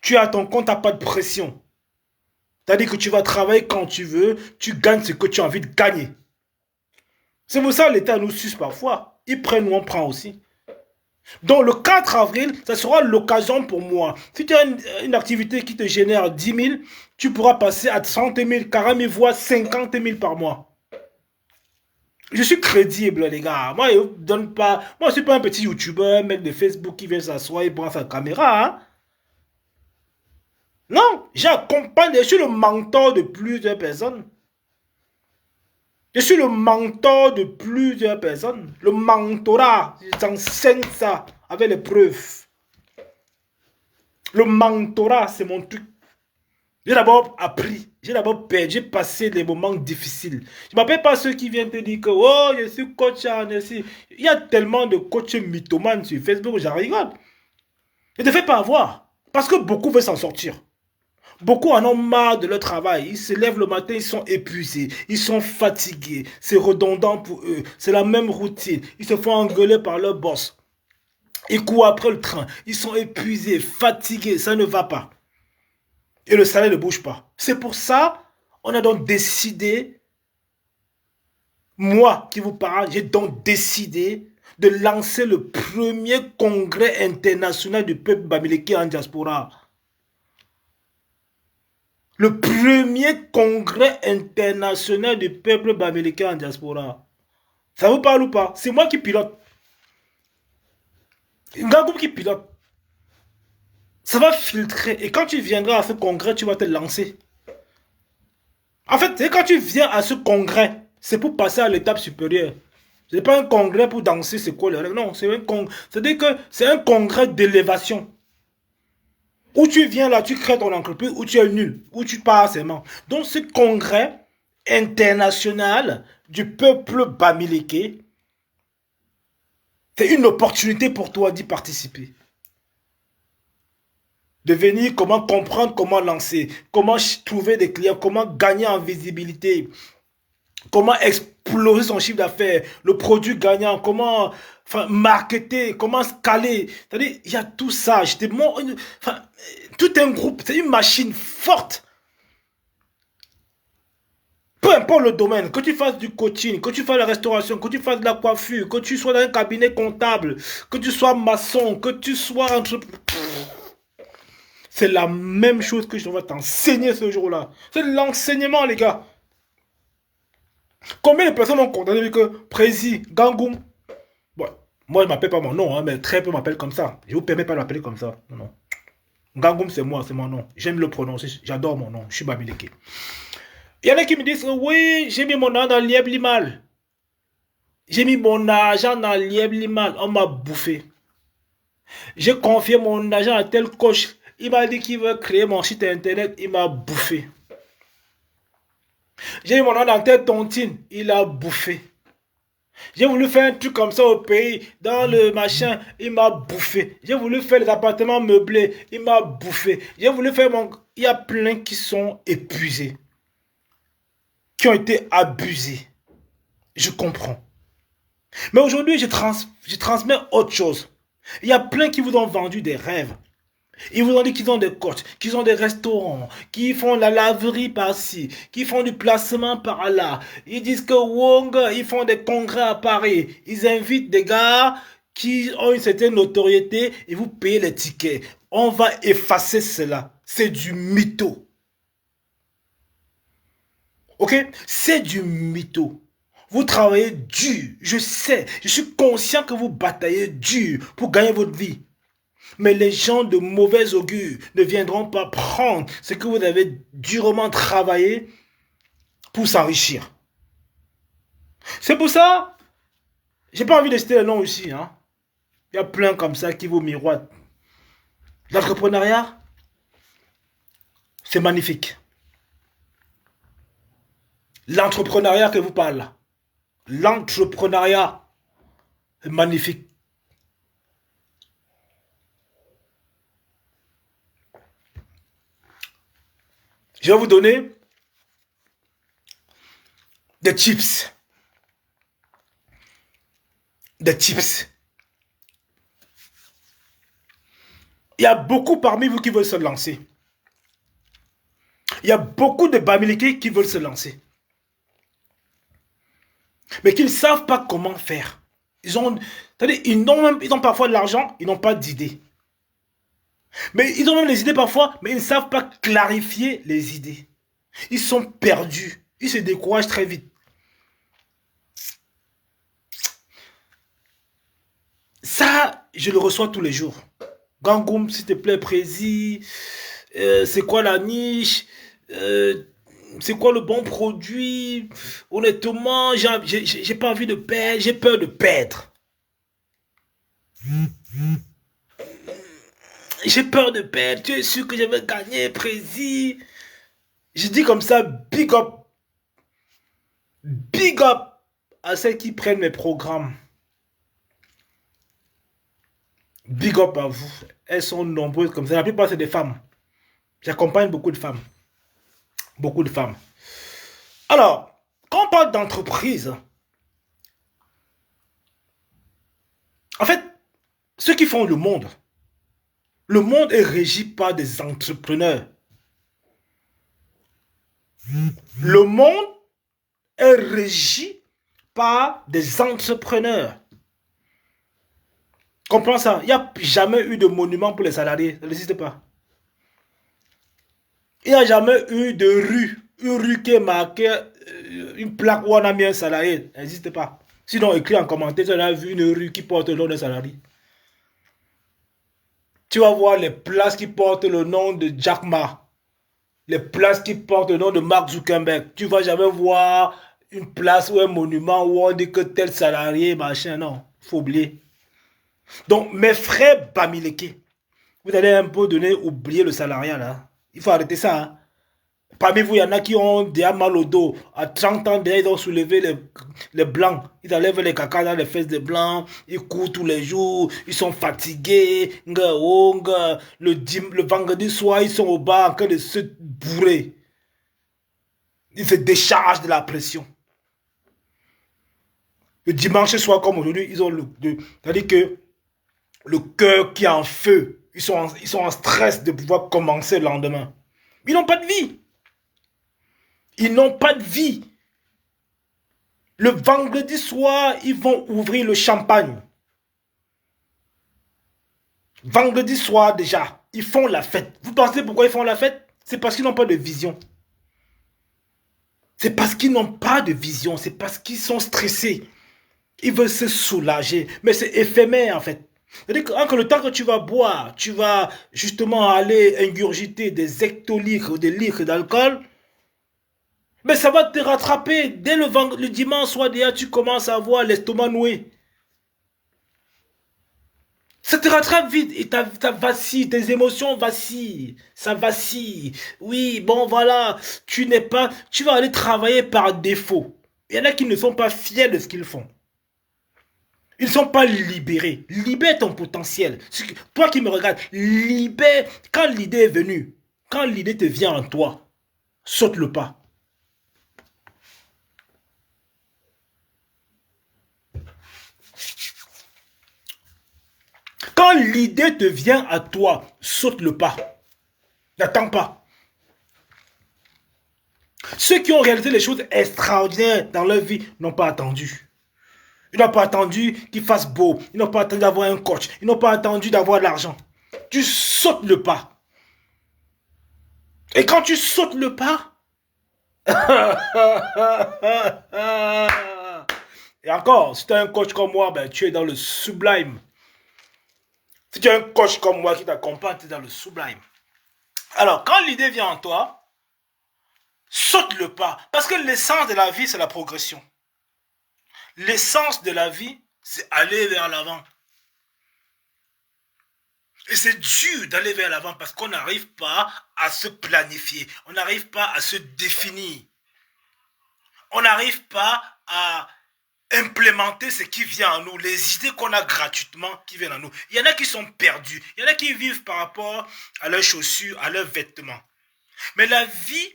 Tu as ton compte, tu n'as pas de pression. C'est-à-dire que tu vas travailler quand tu veux, tu gagnes ce que tu as envie de gagner. C'est pour ça que l'État nous suce parfois. Ils prennent, nous on prend aussi. Donc le 4 avril, ça sera l'occasion pour moi. Si tu as une activité qui te génère 10 000, tu pourras passer à 30 000, 40 000, voire 50 000 par mois. Je suis crédible, les gars. Moi, je donne pas. Moi, je suis pas un petit youtubeur, un mec de Facebook qui vient s'asseoir et prend sa caméra. Hein. Non, j'accompagne, je suis le mentor de plusieurs personnes. Je suis le mentor de plusieurs personnes. Le mentorat, j'enseigne ça avec les preuves. Le mentorat, c'est mon truc. J'ai d'abord appris, j'ai d'abord perdu, j'ai passé des moments difficiles. Je ne m'appelle pas ceux qui viennent te dire que oh, je suis coach en ici. Il y a tellement de coachs mythomanes sur Facebook, j'en rigole. Ne te fais pas avoir. Parce que beaucoup veulent s'en sortir. Beaucoup en ont marre de leur travail. Ils se lèvent le matin, ils sont épuisés, ils sont fatigués. C'est redondant pour eux. C'est la même routine. Ils se font engueuler par leur boss. Ils courent après le train. Ils sont épuisés, fatigués. Ça ne va pas. Et le salaire ne bouge pas. C'est pour ça, on a donc décidé, moi qui vous parle, j'ai donc décidé de lancer le premier congrès international du peuple bamileke en diaspora. Le premier congrès international du peuple bamileke en diaspora. Ça vous parle ou pas? C'est moi qui pilote. Un groupe qui pilote. Ça va filtrer. Et quand tu viendras à ce congrès, tu vas te lancer. En fait, quand tu viens à ce congrès, c'est pour passer à l'étape supérieure. Ce n'est pas un congrès pour danser, c'est quoi le rêve? Non, c'est un congrès. C'est-à-dire que c'est un congrès d'élévation. Où tu viens là, tu crées ton entreprise, où tu es nul, où tu pars seulement. Donc ce congrès international du peuple bamileke, c'est une opportunité pour toi d'y participer. De venir, comment comprendre, comment lancer, comment trouver des clients, comment gagner en visibilité, comment exploser son chiffre d'affaires, le produit gagnant, comment marketer, comment scaler. C'est-à-dire, il y a tout ça. Je te montre tout un groupe, c'est une machine forte. Peu importe le domaine, que tu fasses du coaching, que tu fasses de la restauration, que tu fasses de la coiffure, que tu sois dans un cabinet comptable, que tu sois maçon, que tu sois entrepreneur. C'est la même chose que je vais t'enseigner ce jour-là. C'est l'enseignement, les gars. Combien de personnes ont condamné que Prési, Gangoum? Bon, moi, je ne m'appelle pas mon nom, hein, mais très peu m'appellent comme ça. Je ne vous permets pas de m'appeler comme ça. Non, non. Gangoum, c'est moi, c'est mon nom. J'aime le prononcer, j'adore mon nom. Je suis bamileke. Il y en a qui me disent, oui, j'ai mis mon nom dans l'Ieb-Limal. J'ai mis mon argent dans l'Ieb-Limal. On m'a bouffé. J'ai confié mon argent à tel coach. Il m'a dit qu'il veut créer mon site internet. Il m'a bouffé. J'ai mis mon nom dans telle tontine. Il a bouffé. J'ai voulu faire un truc comme ça au pays, dans le machin, il m'a bouffé. J'ai voulu faire les appartements meublés, il m'a bouffé. J'ai voulu faire mon... Il y a plein qui sont épuisés, qui ont été abusés. Je comprends. Mais aujourd'hui, je transmets autre chose. Il y a plein qui vous ont vendu des rêves. Ils vous ont dit qu'ils ont des coachs, qu'ils ont des restaurants, qu'ils font la laverie par-ci, qu'ils font du placement par-là. Ils disent que Wong, ils font des congrès à Paris. Ils invitent des gars qui ont une certaine notoriété et vous payez les tickets. On va effacer cela. C'est du mytho. Ok? C'est du mytho. Vous travaillez dur. Je sais. Je suis conscient que vous bataillez dur pour gagner votre vie. Mais les gens de mauvais augure ne viendront pas prendre ce que vous avez durement travaillé pour s'enrichir. C'est pour ça, j'ai pas envie de citer le nom ici. Hein. Il y a plein comme ça qui vous miroitent. L'entrepreneuriat, c'est magnifique. L'entrepreneuriat que vous parlez là, l'entrepreneuriat, c'est magnifique. Je vais vous donner des tips. Des tips. Il y a beaucoup parmi vous qui veulent se lancer. Il y a beaucoup de bamileke qui veulent se lancer. mais qu'ils ne savent pas comment faire. Ils ont parfois de l'argent, ils n'ont pas d'idées. Mais ils ont même les idées parfois, mais ils ne savent pas clarifier les idées. Ils sont perdus. Ils se découragent très vite. Ça, je le reçois tous les jours. Gangoum, s'il te plaît, Prési. C'est quoi la niche? C'est quoi le bon produit? Honnêtement, j'ai pas envie de perdre. J'ai peur de perdre. J'ai peur de perdre. Tu es sûr que je vais gagner, Prési? Je dis comme ça, big up. Big up à celles qui prennent mes programmes. Big up à vous. Elles sont nombreuses comme ça. La plupart, c'est des femmes. J'accompagne beaucoup de femmes. Beaucoup de femmes. Alors, quand on parle d'entreprise, en fait, ceux qui font le monde est régi par des entrepreneurs. Le monde est régi par des entrepreneurs. Comprends ça? Il n'y a jamais eu de monument pour les salariés. Ça n'existe pas. Il n'y a jamais eu de rue. Une rue qui est marquée, une plaque où on a mis un salarié. Ça n'existe pas. Sinon, écrit en commentaire, tu as vu une rue qui porte le nom d'un salarié. Tu vas voir les places qui portent le nom de Jack Ma. Les places qui portent le nom de Mark Zuckerberg. Tu ne vas jamais voir une place ou un monument où on dit que tel salarié, machin. Non, il faut oublier. Donc, mes frères Bamileke, vous allez un peu oublier le salariat là. Il faut arrêter ça. Hein. Parmi vous, il y en a qui ont déjà mal au dos. À 30 ans, déjà, ils ont soulevé les blancs. Ils enlèvent les caca dans les fesses des blancs. Ils courent tous les jours. Ils sont fatigués. Le vendredi soir, ils sont au bar en train de se bourrer. Ils se déchargent de la pression. Le dimanche soir, comme aujourd'hui, ils ont c'est-à-dire que le cœur qui est en feu. Ils sont en stress de pouvoir commencer le lendemain. Ils n'ont pas de vie. Ils n'ont pas de vie. Le vendredi soir, ils vont ouvrir le champagne. Vendredi soir déjà, ils font la fête. Vous pensez pourquoi ils font la fête? C'est parce qu'ils n'ont pas de vision. C'est parce qu'ils n'ont pas de vision. C'est parce qu'ils sont stressés. Ils veulent se soulager. Mais c'est éphémère en fait. C'est-à-dire que le temps que tu vas boire, tu vas justement aller ingurgiter des hectolitres ou des litres d'alcool, mais ça va te rattraper. Dès le dimanche soir, déjà, tu commences à avoir l'estomac noué. Ça te rattrape vite et t'as vacille, tes émotions vacillent, ça vacille. Oui, bon voilà, tu vas aller travailler par défaut. Il y en a qui ne sont pas fiers de ce qu'ils font. Ils ne sont pas libérés. Libère ton potentiel. Toi qui me regardes, libère. Quand l'idée est venue, quand l'idée te vient en toi, saute le pas. Quand l'idée te vient à toi, saute le pas. N'attends pas. Ceux qui ont réalisé les choses extraordinaires dans leur vie n'ont pas attendu. Ils n'ont pas attendu qu'il fasse beau. Ils n'ont pas attendu d'avoir un coach. Ils n'ont pas attendu d'avoir de l'argent. Tu sautes le pas. Et quand tu sautes le pas... Et encore, si tu as un coach comme moi, ben, tu es dans le sublime. Si tu as un coach comme moi qui t'accompagne, tu es dans le sublime. Alors, quand l'idée vient en toi, saute le pas. Parce que l'essence de la vie, c'est la progression. L'essence de la vie, c'est aller vers l'avant. Et c'est dur d'aller vers l'avant parce qu'on n'arrive pas à se planifier. On n'arrive pas à se définir. On n'arrive pas à implémenter ce qui vient en nous, les idées qu'on a gratuitement qui viennent en nous. Il y en a qui sont perdus. Il y en a qui vivent par rapport à leurs chaussures, à leurs vêtements. Mais la vie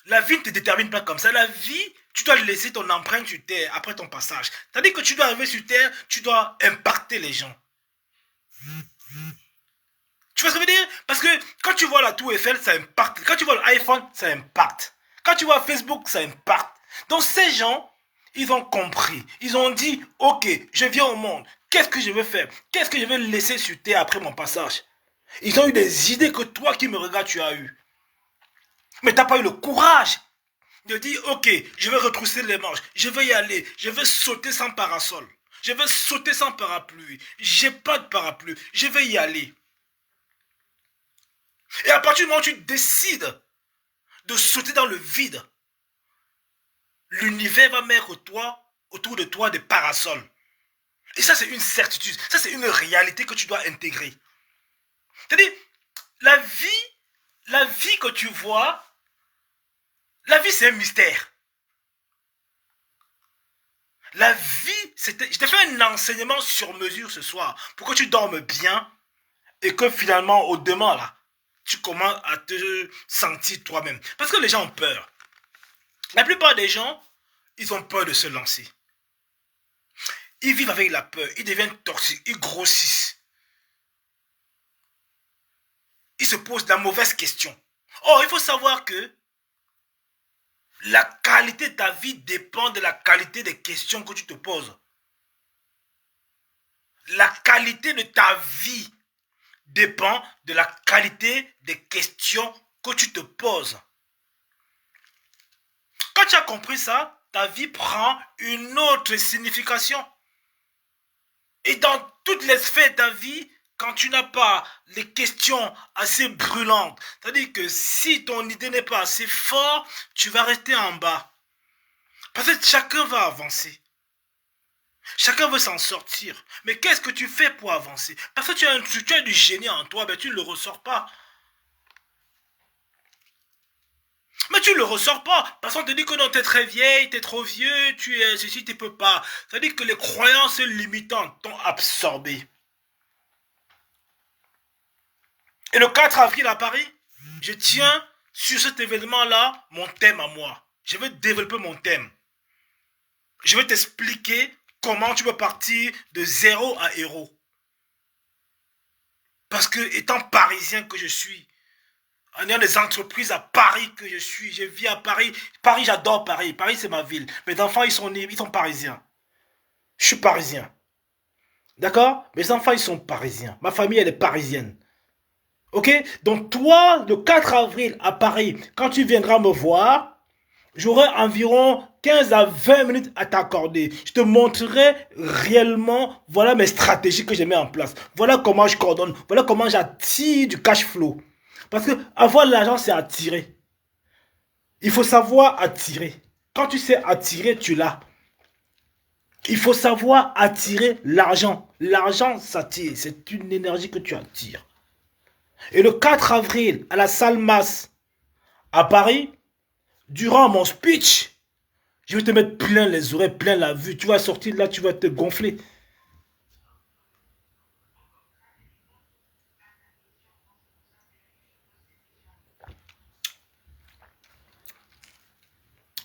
ne te détermine pas comme ça. La vie, tu dois laisser ton empreinte sur terre après ton passage. C'est-à-dire que tu dois arriver sur terre, tu dois impacter les gens. Tu vois ce que je veux dire? Parce que quand tu vois la tour Eiffel, ça impacte. Quand tu vois l'iPhone, ça impacte. Quand tu vois Facebook, ça impacte. Donc ces gens, Ils ont compris. Ils ont dit, ok, je viens au monde. Qu'est-ce que je vais faire? Qu'est-ce que je vais laisser sur terre après mon passage? Ils ont eu des idées que toi qui me regardes, tu as eu. Mais tu n'as pas eu le courage de dire, ok, je vais retrousser les manches, je vais y aller, je vais sauter sans parasol, je vais sauter sans parapluie, j'ai pas de parapluie, je vais y aller. Et à partir du moment où tu décides de sauter dans le vide, l'univers va mettre autour de toi des parasols. Et ça, c'est une certitude, ça, c'est une réalité que tu dois intégrer. C'est-à-dire, la vie que tu vois, la vie, c'est un mystère. La vie, je t'ai fait un enseignement sur mesure ce soir pour que tu dormes bien et que finalement, au demain, là, tu commences à te sentir toi-même. Parce que les gens ont peur. La plupart des gens, ils ont peur de se lancer. Ils vivent avec la peur, ils deviennent toxiques, ils grossissent. Ils se posent la mauvaise question. Or, il faut savoir que la qualité de ta vie dépend de la qualité des questions que tu te poses. La qualité de ta vie dépend de la qualité des questions que tu te poses. Quand tu as compris ça, ta vie prend une autre signification. Et dans toutes les sphères de ta vie, quand tu n'as pas les questions assez brûlantes, c'est-à-dire que si ton idée n'est pas assez forte, tu vas rester en bas. Parce que chacun va avancer. Chacun veut s'en sortir. Mais qu'est-ce que tu fais pour avancer? Parce que tu as du génie en toi, mais tu ne le ressors pas. Mais tu ne le ressors pas. Parce qu'on te dit que non, tu es très vieille, tu es trop vieux, tu es ceci, tu ne peux pas. C'est-à-dire que les croyances limitantes t'ont absorbé. Et le 4 avril à Paris, je tiens sur cet événement-là mon thème à moi. Je vais développer mon thème. Je vais t'expliquer comment tu peux partir de zéro à héros. Parce que étant parisien que je suis, en ayant des entreprises à Paris que je suis, je vis à Paris. Paris, j'adore Paris. Paris, c'est ma ville. Mes enfants, ils sont parisiens. Je suis parisien. D'accord? Mes enfants, ils sont parisiens. Ma famille, elle est parisienne. Ok? Donc toi, le 4 avril à Paris, quand tu viendras me voir, j'aurai environ 15 à 20 minutes à t'accorder. Je te montrerai réellement, voilà mes stratégies que je mets en place. Voilà comment je coordonne. Voilà comment j'attire du cash flow. Parce que avoir l'argent, c'est attirer. Il faut savoir attirer. Quand tu sais attirer, tu l'as. Il faut savoir attirer l'argent. L'argent s'attire. C'est une énergie que tu attires. Et le 4 avril, à la salle Masse, à Paris, durant mon speech, je vais te mettre plein les oreilles, plein la vue. Tu vas sortir là, tu vas te gonfler.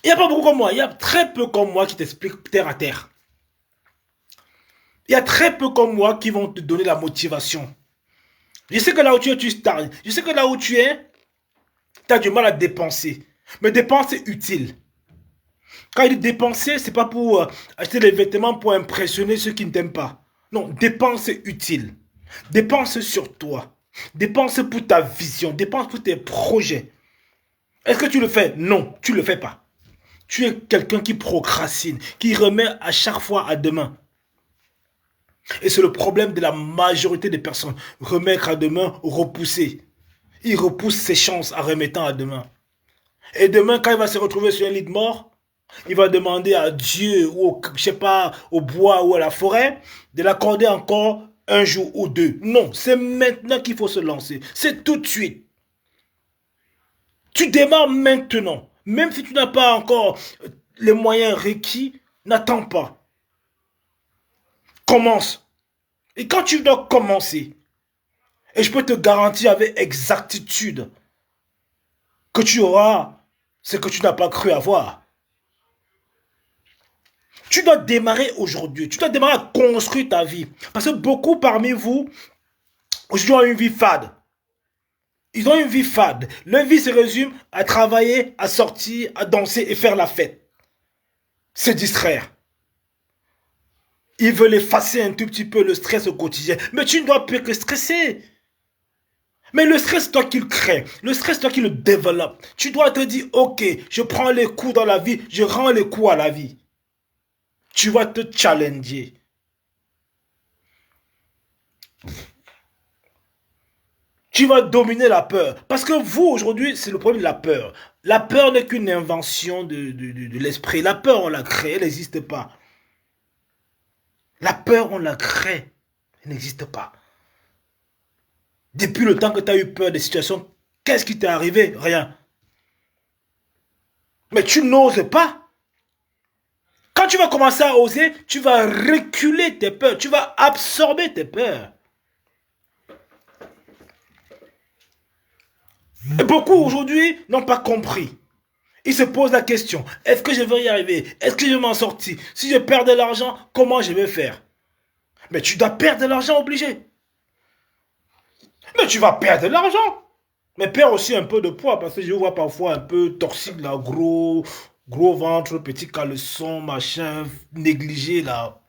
Il n'y a pas beaucoup comme moi. Il y a très peu comme moi qui t'expliquent terre à terre. Il y a très peu comme moi qui vont te donner la motivation. Je sais que là où tu es, tu stagnes. Je sais que là où tu es, tu as du mal à dépenser. Mais dépenser utile. Quand il dit dépenser, ce n'est pas pour acheter des vêtements pour impressionner ceux qui ne t'aiment pas. Non, dépenser utile. Dépense sur toi. Dépense pour ta vision. Dépense pour tes projets. Est-ce que tu le fais? Non, tu ne le fais pas. Tu es quelqu'un qui procrastine, qui remet à chaque fois à demain. Et c'est le problème de la majorité des personnes. Remettre à demain, repousser. Il repousse ses chances en remettant à demain. Et demain, quand il va se retrouver sur un lit de mort, il va demander à Dieu ou je sais pas, au bois ou à la forêt de l'accorder encore un jour ou deux. Non, c'est maintenant qu'il faut se lancer. C'est tout de suite. Tu démarres maintenant. Même si tu n'as pas encore les moyens requis, n'attends pas. Commence. Et quand tu dois commencer, et je peux te garantir avec exactitude que tu auras ce que tu n'as pas cru avoir. Tu dois démarrer aujourd'hui. Tu dois démarrer à construire ta vie. Parce que beaucoup parmi vous, aujourd'hui, ont une vie fade. Ils ont une vie fade. Leur vie se résume à travailler, à sortir, à danser et faire la fête. se distraire. Ils veulent effacer un tout petit peu le stress au quotidien. Mais tu ne dois plus que stresser. Mais le stress, c'est toi qui le crée. Le stress, c'est toi qui le développe. Tu dois te dire, ok, je prends les coups dans la vie, je rends les coups à la vie. Tu vas te challenger. Tu vas dominer la peur. Parce que vous, aujourd'hui, c'est le problème de la peur. La peur n'est qu'une invention de l'esprit. La peur, on l'a créée, elle n'existe pas. La peur, on la crée, elle n'existe pas. Depuis le temps que tu as eu peur des situations, qu'est-ce qui t'est arrivé? Rien. Mais tu n'oses pas. Quand tu vas commencer à oser, tu vas reculer tes peurs, tu vas absorber tes peurs. Et beaucoup aujourd'hui n'ont pas compris. Ils se posent la question, est-ce que je vais y arriver? Est-ce que je vais m'en sortir? Si je perds de l'argent, comment je vais faire? Mais tu dois perdre de l'argent obligé. Mais tu vas perdre de l'argent. Mais perds aussi un peu de poids parce que je vois parfois un peu toxique là, gros ventre, petit caleçon, machin, négligé là.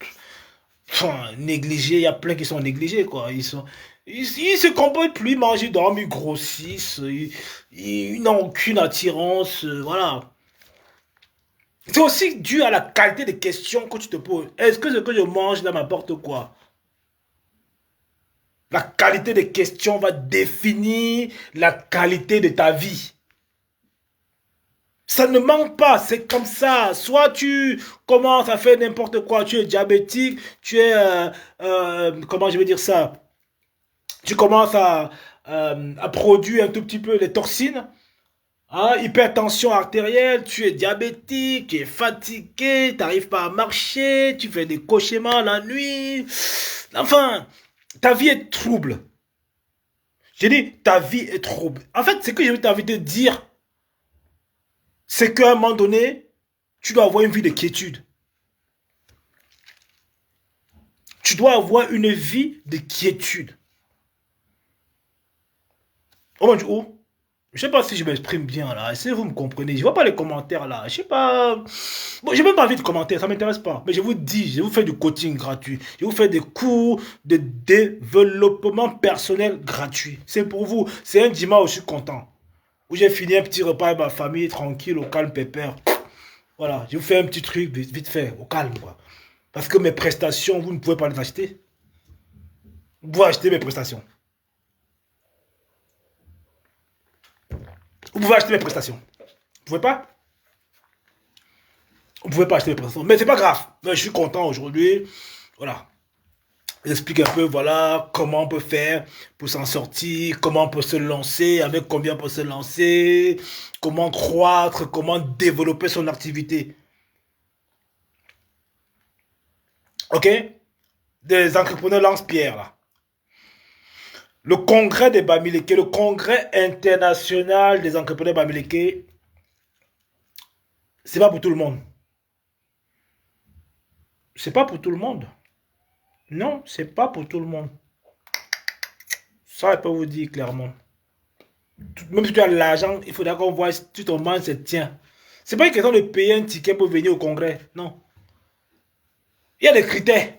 Enfin, négligé, il y a plein qui sont négligés quoi. Ils se comportent plus, ils mangent, ils dorment, ils grossissent, ils n'ont aucune attirance, voilà. C'est aussi dû à la qualité des questions que tu te poses. Est-ce que ce que je mange là m'apporte quoi? La qualité des questions va définir la qualité de ta vie. Ça ne manque pas, c'est comme ça. Soit tu commences à faire n'importe quoi, tu es diabétique, tu es, comment je vais dire ça, tu commences à produire un tout petit peu les toxines, hein, hypertension artérielle, tu es diabétique, tu es fatigué, tu n'arrives pas à marcher, tu fais des cauchemars la nuit. Enfin, ta vie est trouble. J'ai dit, ta vie est trouble. En fait, ce que j'ai envie de dire, c'est qu'à un moment donné, tu dois avoir une vie de quiétude. Tu dois avoir une vie de quiétude. Oh, je sais pas si je m'exprime bien là. Est-ce que vous me comprenez? Je vois pas les commentaires là. Je sais pas. Bon, j'ai même pas envie de commentaires, ça m'intéresse pas. Mais je vous dis, je vous fais du coaching gratuit. Je vous fais des cours de développement personnel gratuit. C'est pour vous. C'est un dimanche où je suis content. Où j'ai fini un petit repas avec ma famille, tranquille, au calme, pépère. Voilà, je vous fais un petit truc vite fait, au calme quoi. Parce que mes prestations, vous ne pouvez pas les acheter. Vous pouvez acheter mes prestations. Vous pouvez acheter mes prestations. Vous pouvez pas? Vous pouvez pas acheter mes prestations. Mais c'est pas grave. Mais je suis content aujourd'hui. Voilà. J'explique un peu, voilà, comment on peut faire pour s'en sortir, comment on peut se lancer, avec combien on peut se lancer, comment croître, comment développer son activité. Ok? Des entrepreneurs lance-pierre, là. Le congrès des Bamileke, le congrès international des entrepreneurs Bamileke, c'est pas pour tout le monde. C'est pas pour tout le monde. Non, c'est pas pour tout le monde. Ça, je peux vous dire clairement. Même si tu as l'argent, il faudra qu'on voit si tu te manges, c'est tiens. C'est pas une question de payer un ticket pour venir au congrès. Non. Il y a des critères.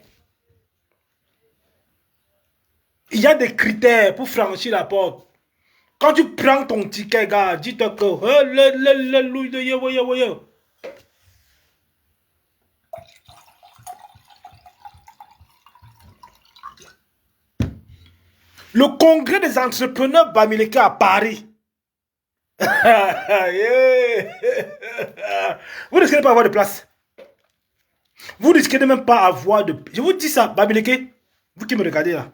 Il y a des critères pour franchir la porte. Quand tu prends ton ticket, gars, dis-toi que le congrès des entrepreneurs Bamileke à Paris. Vous risquez de pas avoir de place. Vous risquez de même pas avoir de... Je vous dis ça, Bamileke, vous qui me regardez là.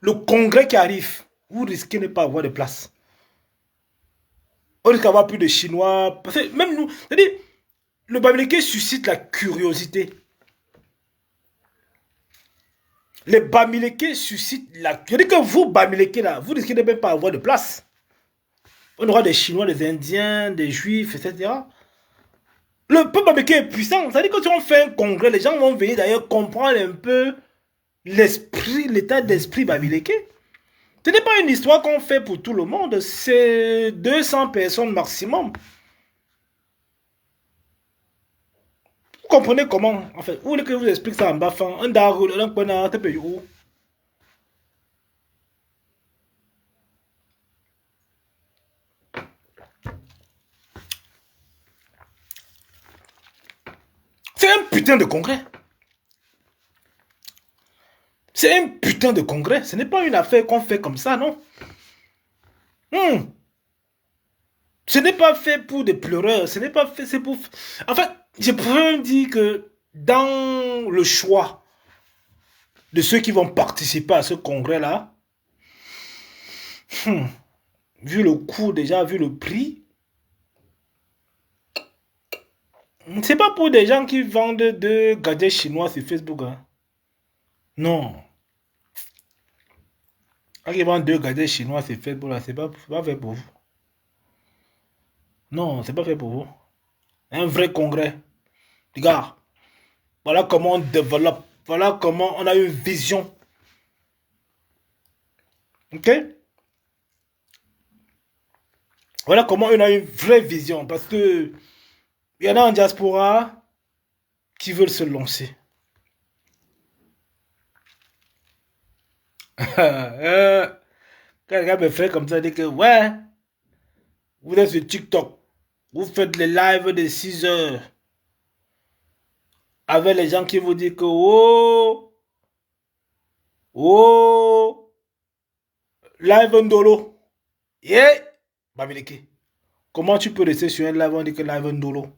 Le congrès qui arrive, vous risquez de ne pas avoir de place. On risque d'avoir plus de Chinois. Parce que même nous, c'est-à-dire, le Bamileke suscite la curiosité. Les Bamileke suscitent la... Je dis que vous, Bamileke, là, vous risquez de même pas avoir de place. On aura des Chinois, des Indiens, des Juifs, etc. Le peuple Bamileke est puissant. C'est-à-dire que si on fait un congrès, les gens vont venir d'ailleurs comprendre un peu l'esprit, l'état d'esprit Bamileke. Ce n'est pas une histoire qu'on fait pour tout le monde. C'est 200 personnes maximum. comprenez comment, en fait, vous voulez que je vous explique ça en bas, un darul, un pena, te paye où? C'est un putain de congrès. C'est un putain de congrès. Ce n'est pas une affaire qu'on fait comme ça, non? Ce n'est pas fait pour des pleureurs. Ce n'est pas fait, c'est pour... En fait, je pourrais dire que dans le choix de ceux qui vont participer à ce congrès-là, vu le coût déjà, vu le prix, c'est pas pour des gens qui vendent de gadgets chinois sur Facebook. Hein. Non. Quand ils vendent deux gadgets chinois sur Facebook, là, c'est pas fait pour vous. Non, c'est pas fait pour vous. Un vrai congrès. Les gars, voilà comment on développe. Voilà comment on a une vision. Ok? Voilà comment on a une vraie vision. Parce que il y en a en diaspora qui veulent se lancer. Quand les gars me fait comme ça, dit que ouais, vous êtes sur TikTok, vous faites les lives de 6 heures avec les gens qui vous disent que oh, oh, live Ndolo. Yeah, Bamileke. Comment tu peux rester sur un live, on dit que live Ndolo?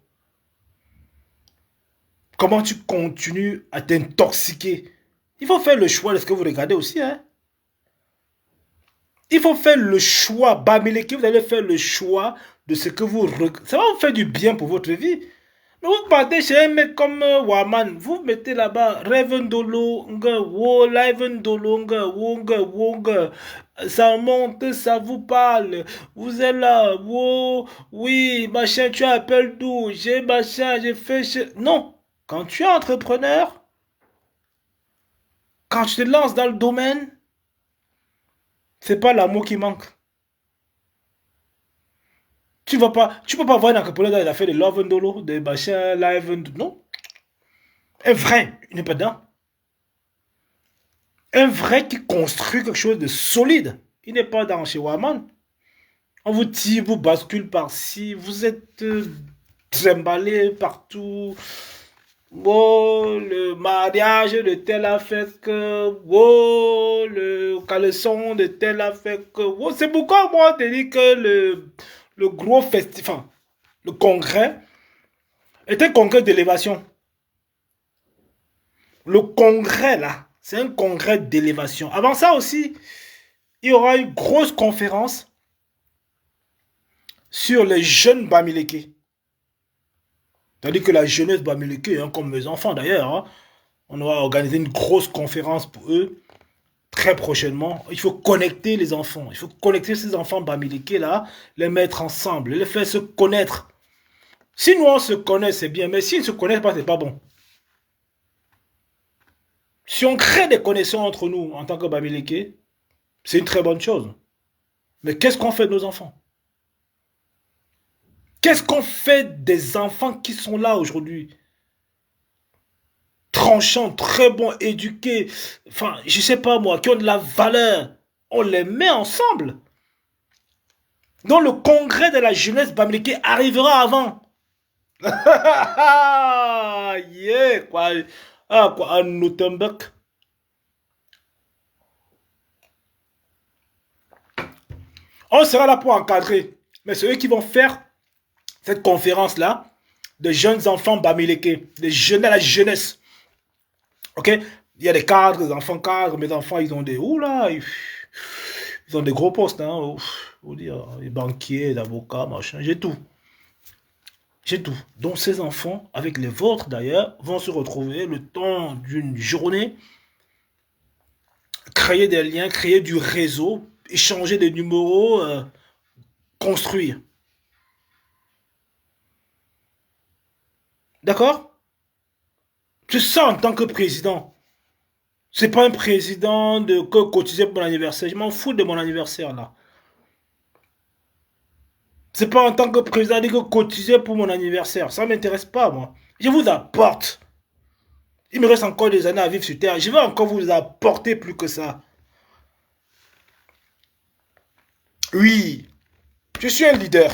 Comment tu continues à t'intoxiquer? Il faut faire le choix de ce que vous regardez aussi, hein. Il faut faire le choix. Bamileke, vous allez faire le choix de ce que vous regardez. Ça va vous faire du bien pour votre vie. Mais vous partez chez un mec comme Waman, vous mettez là-bas Revendolo, wo, Livendolo, wo, ça monte, ça vous parle. Vous êtes là, wo, oui, machin, tu appelles d'où? J'ai machin, j'ai fait. Non. Quand tu es entrepreneur, quand tu te lances dans le domaine, c'est pas l'amour qui manque. Tu peux pas voir un entrepreneur dans l'affaire de Love Ndolo, de machin, Live Ndolo. Non. Un vrai, il n'est pas dedans. Un vrai qui construit quelque chose de solide. Il n'est pas dans chez Waman. On vous tire, vous bascule par-ci, vous êtes trimballé partout. Oh, le mariage de tel a fait que. Oh, le caleçon de tel a fait que. Oh, c'est pourquoi moi je te dis que le gros festival, le congrès, est un congrès d'élévation. Le congrès là, c'est un congrès d'élévation. Avant ça aussi, il y aura une grosse conférence sur les jeunes Bamileke. C'est-à-dire que la jeunesse Bamileke, hein, comme mes enfants d'ailleurs, hein, on va organiser une grosse conférence pour eux très prochainement. Il faut connecter les enfants. Il faut connecter ces enfants Bamileke là, les mettre ensemble, les faire se connaître. Si nous on se connaît, c'est bien, mais s'ils ne se connaissent pas, c'est pas bon. Si on crée des connexions entre nous en tant que Bamileke, c'est une très bonne chose. Mais qu'est-ce qu'on fait de nos enfants? Qu'est-ce qu'on fait des enfants qui sont là aujourd'hui? Tranchants, très bons, éduqués, enfin, je sais pas moi, qui ont de la valeur. On les met ensemble. Donc le congrès de la jeunesse Bamileke arrivera avant. Yeah, quoi. Ah, quoi, à Nottenberg. On sera là pour encadrer. Mais c'est eux qui vont faire cette conférence-là de jeunes enfants Bamileke, de jeunes à la jeunesse. Ok? Il y a des cadres, des enfants cadres. Mes enfants, ils ont des... Oula, ils ont des gros postes. Hein, faut dire, les banquiers, les avocats, machin. J'ai tout. J'ai tout. Donc ces enfants, avec les vôtres d'ailleurs, vont se retrouver le temps d'une journée, créer des liens, créer du réseau, échanger des numéros, construire. D'accord? C'est ça en tant que président. C'est pas un président de cotiser pour mon anniversaire. Je m'en fous de mon anniversaire là. C'est pas en tant que président de cotiser pour mon anniversaire. Ça m'intéresse pas moi. Je vous apporte. Il me reste encore des années à vivre sur Terre. Je vais encore vous apporter plus que ça. Oui, je suis un leader.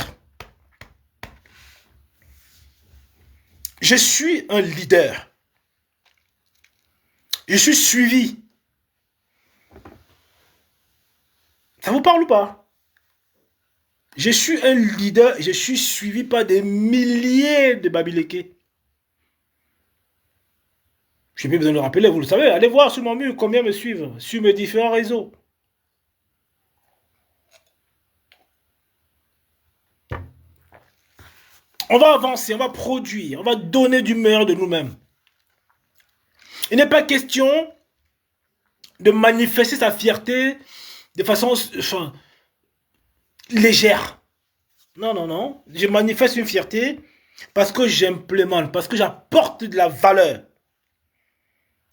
Je suis un leader. Je suis suivi. Ça vous parle ou pas? Je suis un leader. Je suis suivi par des milliers de Babilekés. Je n'ai pas besoin de le rappeler, vous le savez. Allez voir sur mon mur combien me suivent sur mes différents réseaux. On va avancer, on va produire, on va donner du meilleur de nous-mêmes. Il n'est pas question de manifester sa fierté de façon légère. Non, non, non. Je manifeste une fierté parce que j'implémente, parce que j'apporte de la valeur.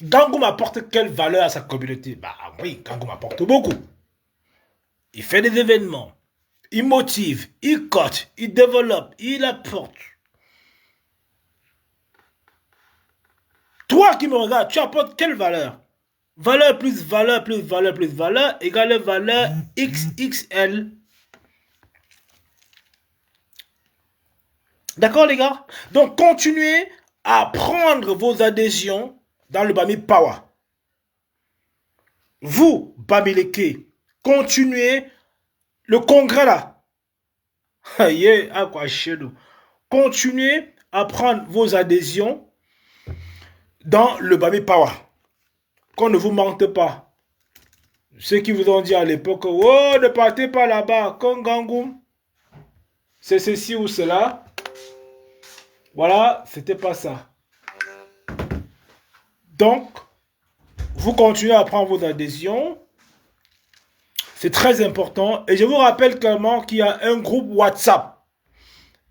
Gango m'apporte quelle valeur à sa communauté? Bah oui, Gango m'apporte beaucoup. Il fait des événements, il motive, il coach, il développe, il apporte. Toi qui me regardes, tu apportes quelle valeur? Valeur plus valeur plus valeur plus valeur égale valeur XXL. D'accord les gars? Donc continuez à prendre vos adhésions dans le Bami Power. Vous, Bamileke, continuez le congrès là. Continuez à prendre vos adhésions dans le Bami Power. Qu'on ne vous mente pas. Ceux qui vous ont dit à l'époque, oh, ne partez pas là-bas, Kongangoum, c'est ceci ou cela. Voilà, c'était pas ça. Donc, vous continuez à prendre vos adhésions. C'est très important. Et je vous rappelle clairement qu'il y a un groupe WhatsApp.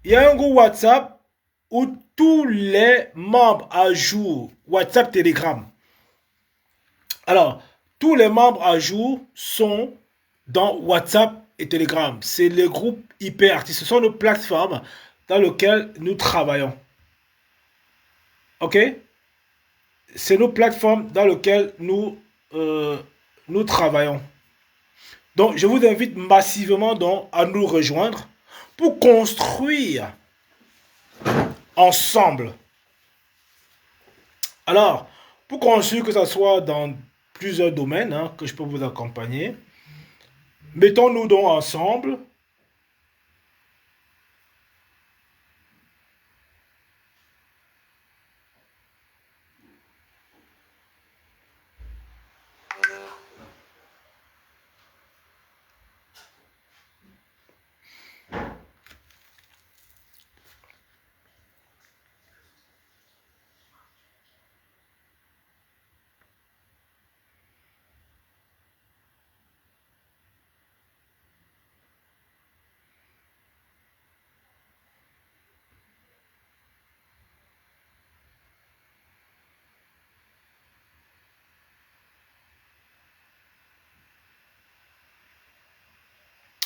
Il y a un groupe WhatsApp où tous les membres à jour, WhatsApp, Telegram. Alors, tous les membres à jour sont dans WhatsApp et Telegram. C'est les groupes hyper artistes. Ce sont nos plateformes dans lesquelles nous travaillons. Ok? C'est nos plateformes dans lesquelles nous travaillons. Donc, je vous invite massivement donc, à nous rejoindre pour construire ensemble. Alors, pour construire que ce soit dans plusieurs domaines hein, que je peux vous accompagner, mettons-nous donc ensemble.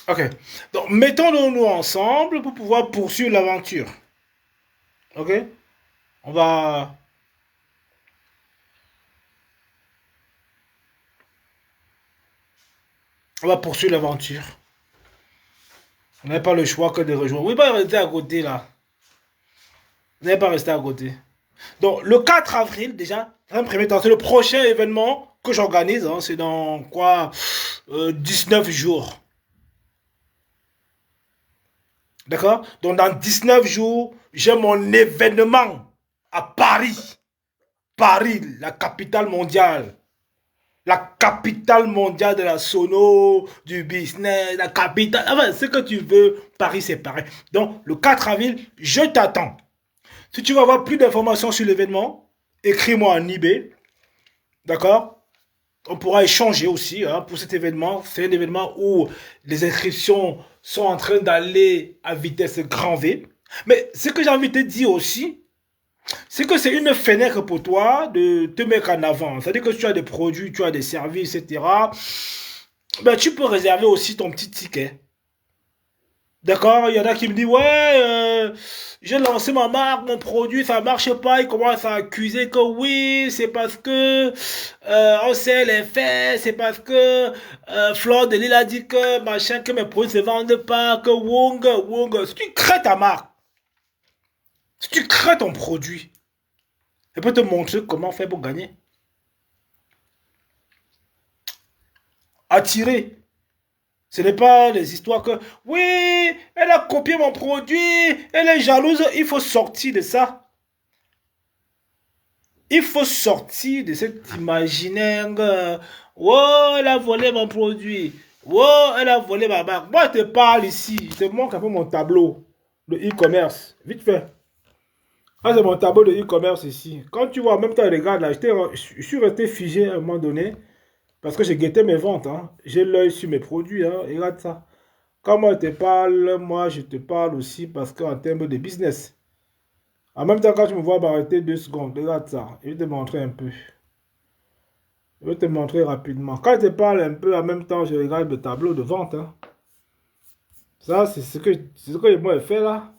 Ok. Donc, mettons-nous ensemble pour pouvoir poursuivre l'aventure. Ok? On va... On va poursuivre l'aventure. On n'a pas le choix que de rejoindre. Vous ne pouvez pas rester à côté là. Vous n'avez pas rester à côté. Donc, le 4 avril, déjà, un premier temps, c'est le prochain événement que j'organise. Hein, c'est dans quoi 19 jours. D'accord? Donc, dans 19 jours, j'ai mon événement à Paris. Paris, la capitale mondiale. La capitale mondiale de la sono, du business, la capitale. Enfin, ce que tu veux, Paris, c'est pareil. Donc, le 4 avril, je t'attends. Si tu veux avoir plus d'informations sur l'événement, écris-moi en eBay. D'accord? On pourra échanger aussi hein, pour cet événement. C'est un événement où les inscriptions sont en train d'aller à vitesse grand V. Mais ce que j'ai envie de te dire aussi, c'est que c'est une fenêtre pour toi de te mettre en avant. C'est-à-dire que tu as des produits, tu as des services, etc. Ben, tu peux réserver aussi ton petit ticket. D'accord, il y en a qui me disent, ouais, j'ai lancé ma marque, mon produit, ça marche pas. Ils commencent à accuser que oui, c'est parce que on sait les faits, c'est parce que Fleur de Lille a dit que machin, que mes produits se vendent pas, que Wong, Wong. Si tu crées ta marque, si tu crées ton produit, je peux te montrer comment faire pour gagner. Attirer. Ce n'est pas les histoires que, oui, elle a copié mon produit, elle est jalouse. Il faut sortir de ça. Il faut sortir de cet imaginaire. Oh, elle a volé mon produit. Oh, elle a volé ma marque. Moi, je te parle ici. Je te montre un peu mon tableau de e-commerce. Vite fait. Ah, c'est mon tableau de e-commerce ici. Quand tu vois, en même temps, regarde là, je suis resté figé à un moment donné parce que j'ai guetté mes ventes. Hein. J'ai l'œil sur mes produits. Hein. Regarde ça. Quand moi je te parle, moi je te parle aussi parce qu'en termes de business. En même temps, quand tu me vois m'arrêter 2 secondes, regarde ça. Je vais te montrer un peu. Je vais te montrer rapidement. Quand je te parle un peu, en même temps, je regarde le tableau de vente. Hein. Ça, c'est ce que moi j'ai fait là.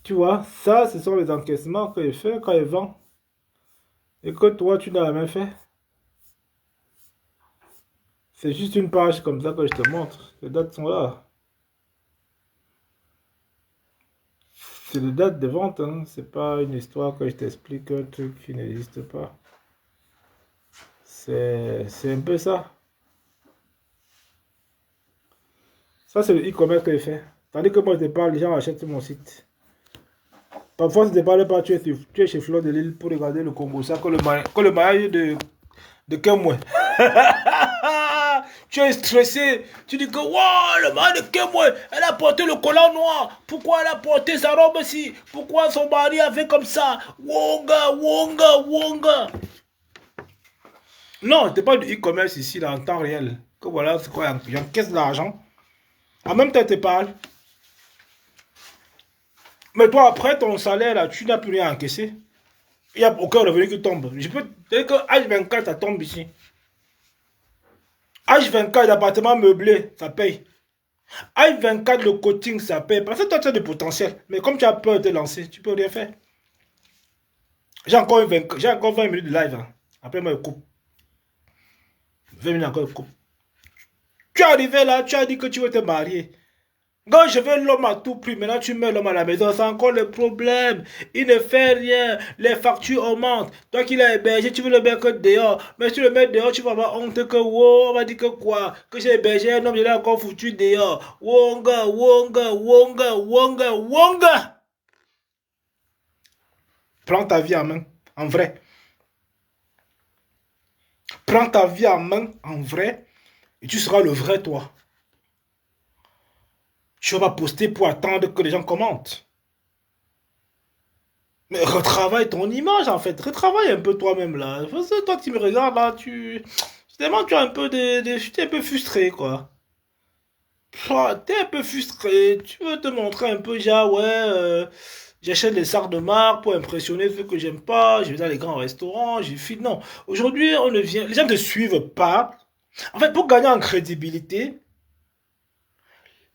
Tu vois, ça, ce sont les encaissements que je fais quand je vends. Et que toi, tu n'as jamais fait. C'est juste une page comme ça que je te montre. Les dates sont là. C'est les dates de vente. Hein. C'est pas une histoire que je t'explique un truc qui n'existe pas. C'est un peu ça. Ça, c'est le e-commerce que je fais. Tandis que moi, je te parle, les gens achètent sur mon site. Parfois, si tu ne parles pas, tu es chez Fleur de Lille pour regarder le Congo. Ça, que le mariage de Kemwe. Tu es stressé. Tu dis que, wow, le mariage de Kemwe, elle a porté le collant noir. Pourquoi elle a porté sa robe aussi? Pourquoi son mari a fait comme ça? Wonga, wonga, wonga. Non, je te parle du e-commerce ici, là, en temps réel. Que voilà, c'est quoi, j'encaisse de l'argent. En même temps, je te parle. Mais toi, après ton salaire, là, tu n'as plus rien à encaisser. Il n'y a aucun revenu qui tombe. Je peux te dire que H24, ça tombe ici. H24, l'appartement meublé, ça paye. H24, le coaching, ça paye. Parce que toi, tu as du potentiel. Mais comme tu as peur de te lancer, tu peux rien faire. J'ai encore 20 minutes de live. Hein. Après, moi, je coupe. 20 minutes encore, je coupe. Tu es arrivé là, tu as dit que tu veux te marier. Quand je veux l'homme à tout prix, maintenant tu mets l'homme à la maison, c'est encore le problème. Il ne fait rien, les factures augmentent. Toi qui l'as hébergé, tu veux le mettre dehors. Mais si tu le mets dehors, tu vas avoir honte que, wow, on va dire que quoi? Que j'ai hébergé un homme, je l'ai encore foutu dehors. Wonga, wonga, wonga, wonga, wonga. Prends ta vie en main, en vrai. Prends ta vie en main, en vrai, et tu seras le vrai toi. Tu vas pas poster pour attendre que les gens commentent. Mais retravaille ton image en fait, retravaille un peu toi-même là. Parce que toi tu me regardes là, Justement, tu as un peu tu es un peu frustré quoi. T'es un peu frustré, tu veux te montrer un peu, genre ouais, j'achète des sacs de marque pour impressionner ceux que j'aime pas, je vais dans les grands restaurants, j'ai fait. Non, aujourd'hui on ne vient, les gens ne suivent pas. En fait, pour gagner en crédibilité,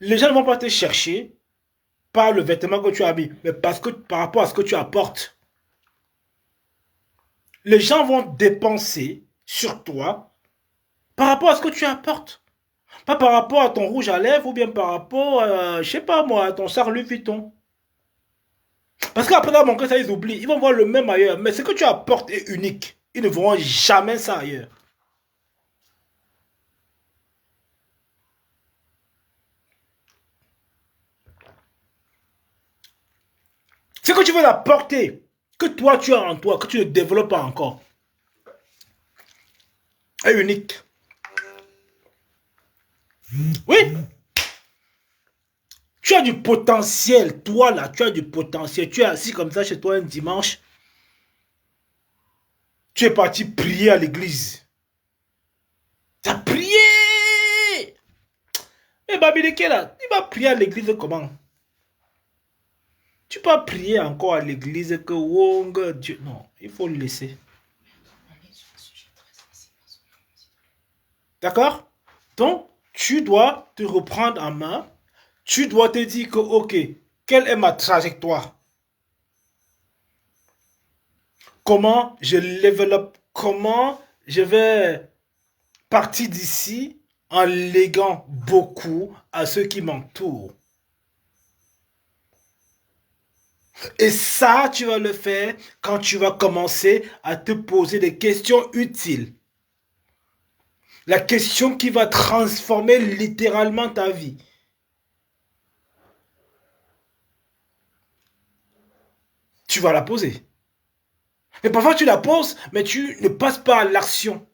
les gens ne vont pas te chercher par le vêtement que tu as mis, mais parce que par rapport à ce que tu apportes. Les gens vont dépenser sur toi par rapport à ce que tu apportes. Pas par rapport à ton rouge à lèvres ou bien par rapport, je sais pas moi, à ton sac Louis Vuitton. Parce qu'après dans mon cas, ça ils oublient. Ils vont voir le même ailleurs. Mais ce que tu apportes est unique. Ils ne verront jamais ça ailleurs. Ce que tu veux apporter, que toi tu as en toi, que tu ne développes pas encore, est unique. Oui, tu as du potentiel. Toi là, tu as du potentiel. Tu es assis comme ça chez toi un dimanche. Tu es parti prier à l'église. Tu as prié. Mais Babyleke là, il va prier à l'église comment? Tu peux prier encore à l'église que Wong, Dieu. Non, il faut le laisser. D'accord? Donc, tu dois te reprendre en main Tu dois te dire que, ok, quelle est ma trajectoire? Comment je développe? Comment je vais partir d'ici en léguant beaucoup à ceux qui m'entourent? Et ça, tu vas le faire quand tu vas commencer à te poser des questions utiles. La question qui va transformer littéralement ta vie. Tu vas la poser. Mais parfois tu la poses, mais tu ne passes pas à l'action.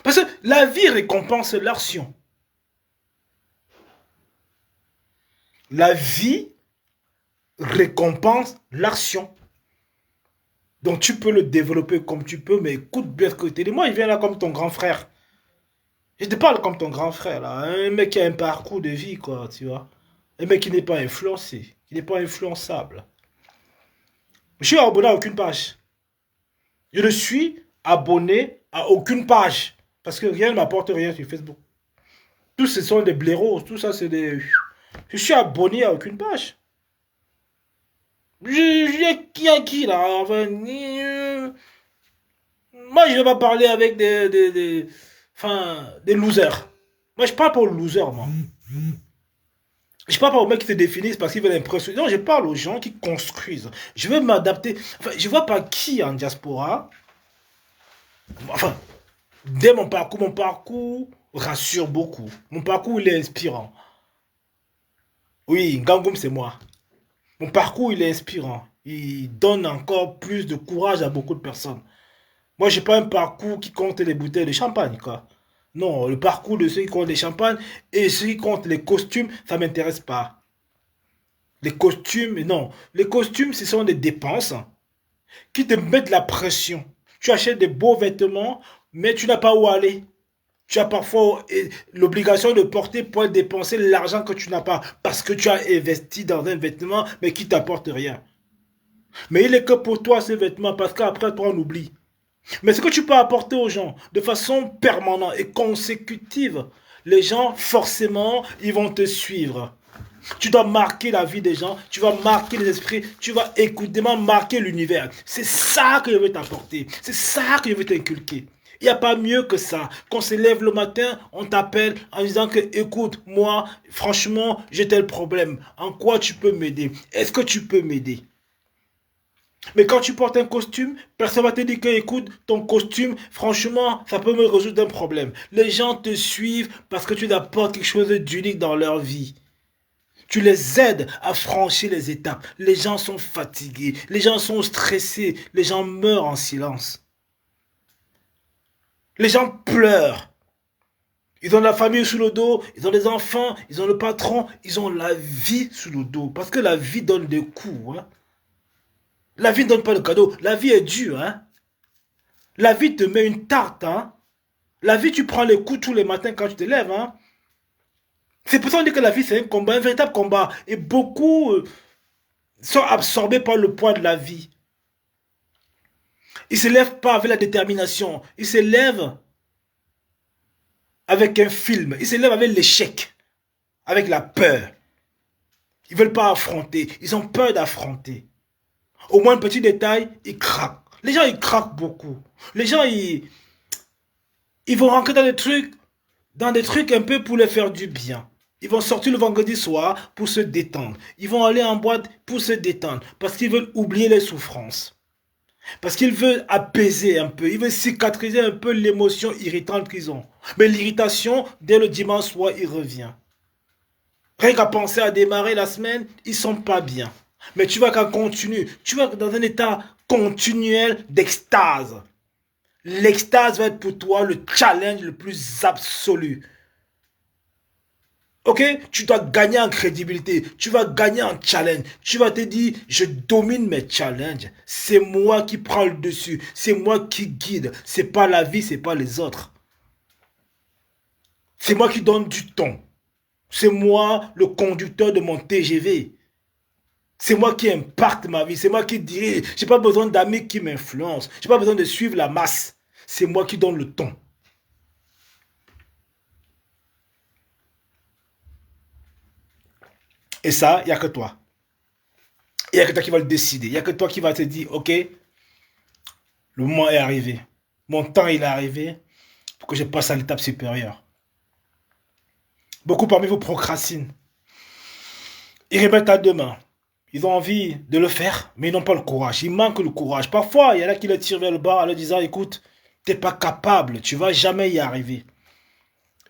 Parce que la vie récompense l'action. La vie récompense l'action. Donc tu peux le développer comme tu peux, mais écoute bien ce que tu dis. Moi, je viens là comme ton grand frère. Je te parle comme ton grand frère, là. Un mec qui a un parcours de vie, quoi, tu vois. Un mec qui n'est pas influencé, qui n'est pas influençable. Je suis abonné à aucune page. Je ne suis abonné à aucune page. Parce que rien ne m'apporte rien sur Facebook. Tous ce sont des blaireaux. Tout ça, c'est des... Je suis abonné à aucune page. Qui a qui là? Enfin, moi, je ne vais pas parler avec enfin, des losers. Moi, je parle pas aux losers, moi. Je parle pas aux mecs qui se définissent parce qu'ils veulent impressionner. Non, je parle aux gens qui construisent. Je veux m'adapter. Enfin, je vois pas qui en diaspora. Enfin, dès mon parcours rassure beaucoup. Mon parcours, il est inspirant. Oui, Gangoum, c'est moi. Mon parcours, il est inspirant. Il donne encore plus de courage à beaucoup de personnes. Moi, j'ai pas un parcours qui compte les bouteilles de champagne, quoi. Non, le parcours de ceux qui comptent les champagnes et ceux qui comptent les costumes, ça m'intéresse pas. Les costumes, non. Les costumes, ce sont des dépenses qui te mettent la pression. Tu achètes des beaux vêtements, mais tu n'as pas où aller. Tu as parfois l'obligation de porter pour dépenser l'argent que tu n'as pas parce que tu as investi dans un vêtement mais qui t'apporte rien. Mais il est que pour toi ce vêtement parce qu'après toi on oublie. Mais ce que tu peux apporter aux gens de façon permanente et consécutive, les gens forcément ils vont te suivre. Tu dois marquer la vie des gens, tu vas marquer les esprits, tu vas écoutement marquer l'univers. C'est ça que je veux t'apporter, c'est ça que je veux t'inculquer. Il n'y a pas mieux que ça. Qu'on se lève le matin, on t'appelle en disant que, écoute, moi, franchement, j'ai tel problème. En quoi tu peux m'aider? Est-ce que tu peux m'aider? Mais quand tu portes un costume, personne va te dire que, écoute, ton costume, franchement, ça peut me résoudre un problème. Les gens te suivent parce que tu apportes quelque chose d'unique dans leur vie. Tu les aides à franchir les étapes. Les gens sont fatigués, les gens sont stressés, les gens meurent en silence. Les gens pleurent. Ils ont la famille sous le dos, ils ont des enfants, ils ont le patron, ils ont la vie sous le dos. Parce que la vie donne des coups. Hein. La vie ne donne pas de cadeau. La vie est dure. Hein. La vie te met une tarte. Hein. La vie, tu prends les coups tous les matins quand tu te lèves. Hein. C'est pour ça qu'on dit que la vie, c'est un combat, un véritable combat. Et beaucoup sont absorbés par le poids de la vie. Ils ne se lèvent pas avec la détermination. Ils se lèvent avec un film. Ils se lèvent avec l'échec, avec la peur. Ils ne veulent pas affronter. Ils ont peur d'affronter. Au moins un petit détail, ils craquent. Les gens, ils craquent beaucoup. Les gens, ils vont rentrer dans des trucs un peu pour les faire du bien. Ils vont sortir le vendredi soir pour se détendre. Ils vont aller en boîte pour se détendre. Parce qu'ils veulent oublier les souffrances. Parce qu'ils veulent apaiser un peu. Ils veulent cicatriser un peu l'émotion irritante qu'ils ont. Mais l'irritation, dès le dimanche soir, il revient. Rien qu'à penser à démarrer la semaine, ils sont pas bien. Mais tu vois qu'à continue, tu vas dans un état continuel d'extase. L'extase va être pour toi le challenge le plus absolu. Ok? Tu dois gagner en crédibilité. Tu vas gagner en challenge. Tu vas te dire, je domine mes challenges. C'est moi qui prends le dessus. C'est moi qui guide. C'est pas la vie, c'est pas les autres. C'est moi qui donne du ton. C'est moi le conducteur de mon TGV. C'est moi qui impacte ma vie. C'est moi qui dirige. J'ai pas besoin d'amis qui m'influencent. J'ai pas besoin de suivre la masse. C'est moi qui donne le ton. Et ça, il n'y a que toi. Il n'y a que toi qui va le décider. Il n'y a que toi qui va te dire, ok, le moment est arrivé. Mon temps, il est arrivé pour que je passe à l'étape supérieure. Beaucoup parmi vous procrastinent. Ils remettent à demain. Ils ont envie de le faire, mais ils n'ont pas le courage. Il manque le courage. Parfois, il y en a qui le tirent vers le bas en leur disant, écoute, tu n'es pas capable, tu ne vas jamais y arriver.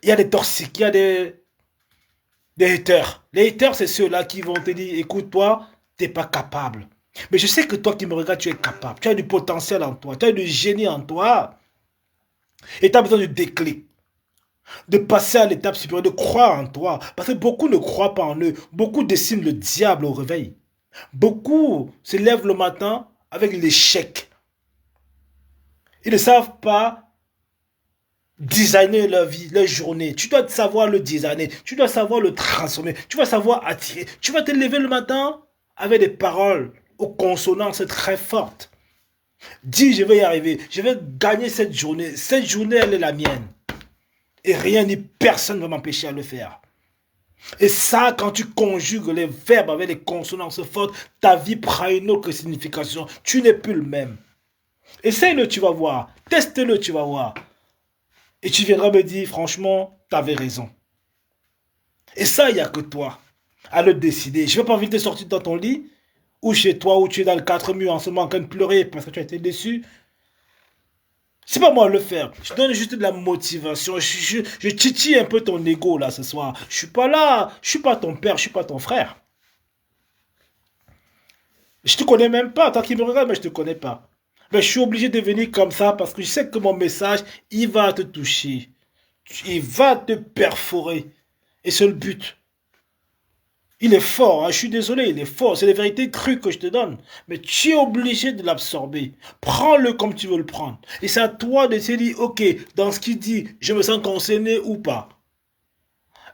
Il y a des toxiques, il y a des haters. Les haters, c'est ceux-là qui vont te dire, écoute, toi, tu n'es pas capable. Mais je sais que toi qui me regardes, tu es capable. Tu as du potentiel en toi, tu as du génie en toi. Et tu as besoin de déclic, de passer à l'étape supérieure, de croire en toi. Parce que beaucoup ne croient pas en eux. Beaucoup dessinent le diable au réveil. Beaucoup se lèvent le matin avec l'échec. Ils ne savent pas designer leur vie, leur journée. Tu dois savoir le designer. Tu dois savoir le transformer. Tu vas savoir attirer. Tu vas te lever le matin avec des paroles aux consonances très fortes. Dis, je vais y arriver. Je vais gagner cette journée. Cette journée, elle est la mienne. Et rien ni personne ne va m'empêcher à le faire. Et ça, quand tu conjugues les verbes avec les consonances fortes, ta vie prend une autre signification. Tu n'es plus le même. Essaye-le, tu vas voir. Teste-le, tu vas voir. Et tu viendras me dire, franchement, tu avais raison. Et ça, il n'y a que toi à le décider. Je ne vais pas envie de sortir dans ton lit, ou chez toi, où tu es dans le 4 murs en ce moment en train de pleurer parce que tu as été déçu. C'est pas moi à le faire. Je donne juste de la motivation. Je titille un peu ton ego là ce soir. Je suis pas là. Je suis pas ton père. Je suis pas ton frère. Je te connais même pas. Toi qui me regardes, mais je te connais pas. Mais je suis obligé de venir comme ça parce que je sais que mon message, il va te toucher. Il va te perforer. Et c'est le but. Il est fort, hein, je suis désolé, il est fort. C'est les vérités crues que je te donne. Mais tu es obligé de l'absorber. Prends-le comme tu veux le prendre. Et c'est à toi de te dire, ok, dans ce qu'il dit, je me sens concerné ou pas.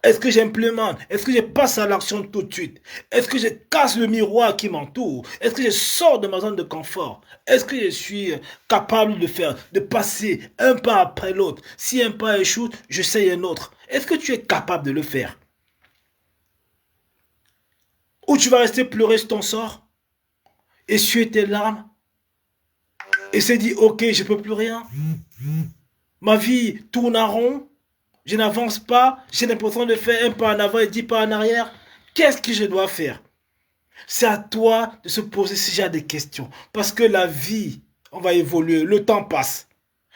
Est-ce que j'implémente? Est-ce que je passe à l'action tout de suite? Est-ce que je casse le miroir qui m'entoure? Est-ce que je sors de ma zone de confort? Est-ce que je suis capable de faire, de passer un pas après l'autre? Si un pas échoue, j'essaye un autre. Est-ce que tu es capable de le faire? Ou tu vas rester pleurer sur ton sort, essuyer tes larmes, et se dire, ok, je ne peux plus rien. Ma vie tourne en rond, je n'avance pas, j'ai l'impression de faire un pas en avant et 10 pas en arrière. Qu'est-ce que je dois faire? C'est à toi de se poser ce genre de questions. Parce que la vie, on va évoluer, le temps passe.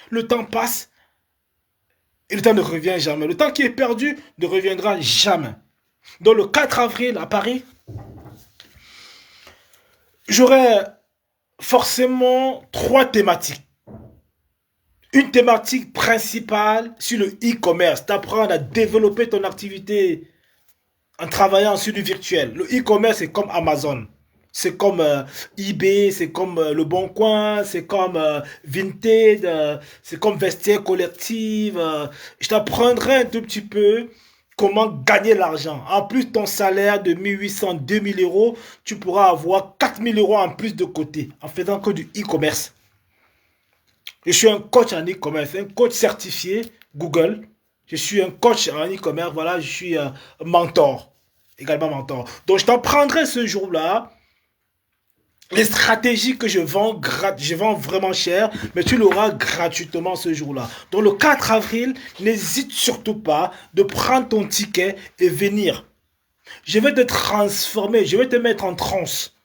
Le temps passe et le temps ne revient jamais. Le temps qui est perdu ne reviendra jamais. Donc le 4 avril à Paris, j'aurai forcément 3 thématiques. Une thématique principale sur le e-commerce, t'apprendre à développer ton activité en travaillant sur du virtuel. Le e-commerce, c'est comme Amazon. C'est comme eBay, c'est comme Le Bon Coin, c'est comme Vinted, c'est comme Vestiaire Collective. Je t'apprendrai un tout petit peu comment gagner l'argent. En plus, ton salaire de 1800, 2000 euros, tu pourras avoir 4000 euros en plus de côté en faisant que du e-commerce. Je suis un coach en e-commerce, un coach certifié Google. Je suis un coach en e-commerce, voilà, je suis mentor, également mentor. Donc, je t'apprendrai ce jour-là les stratégies que je vends vraiment cher, mais tu l'auras gratuitement ce jour-là. Donc, le 4 avril, n'hésite surtout pas de prendre ton ticket et venir. Je vais te transformer, je vais te mettre en transe.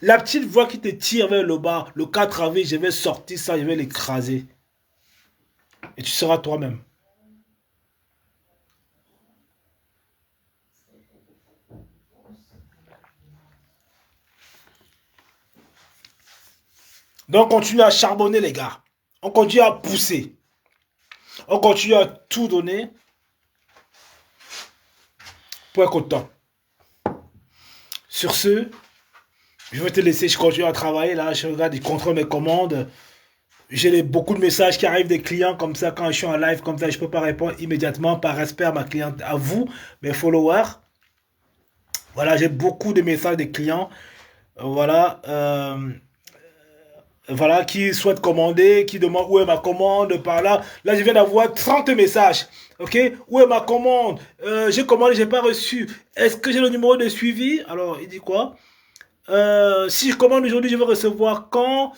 La petite voix qui te tire vers le bas, le 4 avril, je vais sortir ça, je vais l'écraser. Et tu seras toi-même. Donc, on continue à charbonner, les gars. On continue à pousser. On continue à tout donner pour être content. Sur ce, je vais te laisser, je continue à travailler. Là, je regarde, je contrôle mes commandes. J'ai beaucoup de messages qui arrivent des clients comme ça. Quand je suis en live comme ça, je ne peux pas répondre immédiatement par respect à ma cliente, à vous, mes followers. Voilà, j'ai beaucoup de messages des clients. Voilà. voilà, qui souhaite commander, qui demande où est ma commande par là. Là, je viens d'avoir 30 messages. Ok, où est ma commande? J'ai commandé, j'ai pas reçu. Est-ce que j'ai le numéro de suivi? Alors, il dit quoi? Si je commande aujourd'hui, je vais recevoir quand?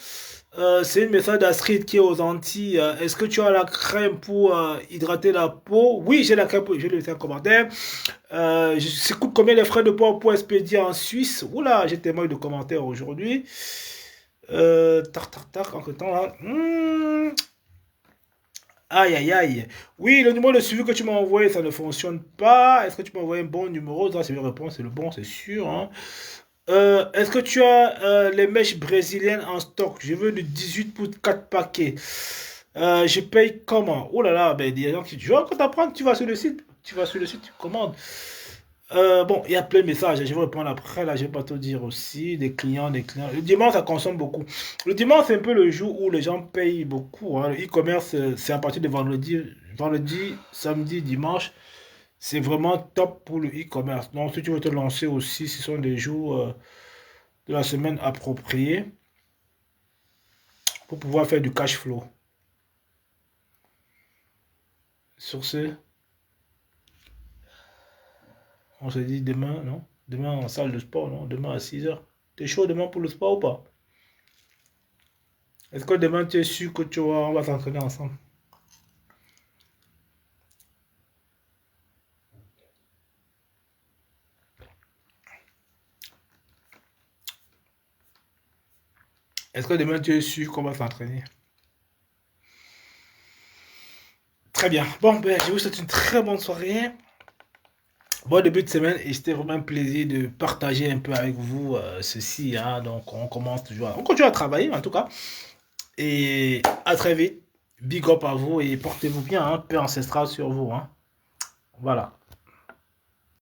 C'est une message d'Astrid qui est aux Antilles. Est-ce que tu as la crème pour hydrater la peau? Oui, j'ai la crème pour... Je vais laisser un commentaire. Ça coûte combien les frais de port pour expédier en Suisse? Oula, j'ai tellement eu de commentaires aujourd'hui. Tac, entre temps là. Aïe, aïe, aïe. Oui, le numéro de suivi que tu m'as envoyé, ça ne fonctionne pas. Est-ce que tu m'as envoyé un bon numéro? Ça, c'est une réponse, c'est le bon, c'est sûr. Hein. Est-ce que tu as les mèches brésiliennes en stock? Je veux du 18 pour 4 paquets. Je paye comment? Oh là là, ben, il y a des gens qui... Tu vois, quand tu apprends, tu vas sur le site. Tu vas sur le site, tu commandes. Bon, il y a plein de messages. Je vais répondre après. Là, je vais pas te dire aussi. Des clients, des clients. Le dimanche, ça consomme beaucoup. Le dimanche, c'est un peu le jour où les gens payent beaucoup. Hein. Le e-commerce, c'est à partir de vendredi. Vendredi, samedi, dimanche. C'est vraiment top pour le e-commerce. Donc, si tu veux te lancer aussi, ce sont des jours de la semaine appropriés pour pouvoir faire du cash flow. Sur ce, on se dit demain, non? Demain en salle de sport, non? Demain à 6 h. T'es chaud demain pour le sport ou pas? Est-ce que demain tu es sûr que on va s'entraîner ensemble? Est-ce que demain tu es sûr qu'on va s'entraîner? Très bien. Bon, ben, je vous souhaite une très bonne soirée. Bon début de semaine et c'était vraiment un plaisir de partager un peu avec vous ceci. Hein. Donc on commence toujours, on continue à travailler en tout cas. Et à très vite. Big up à vous et portez-vous bien. Hein. Paix ancestrale sur vous. Hein. Voilà.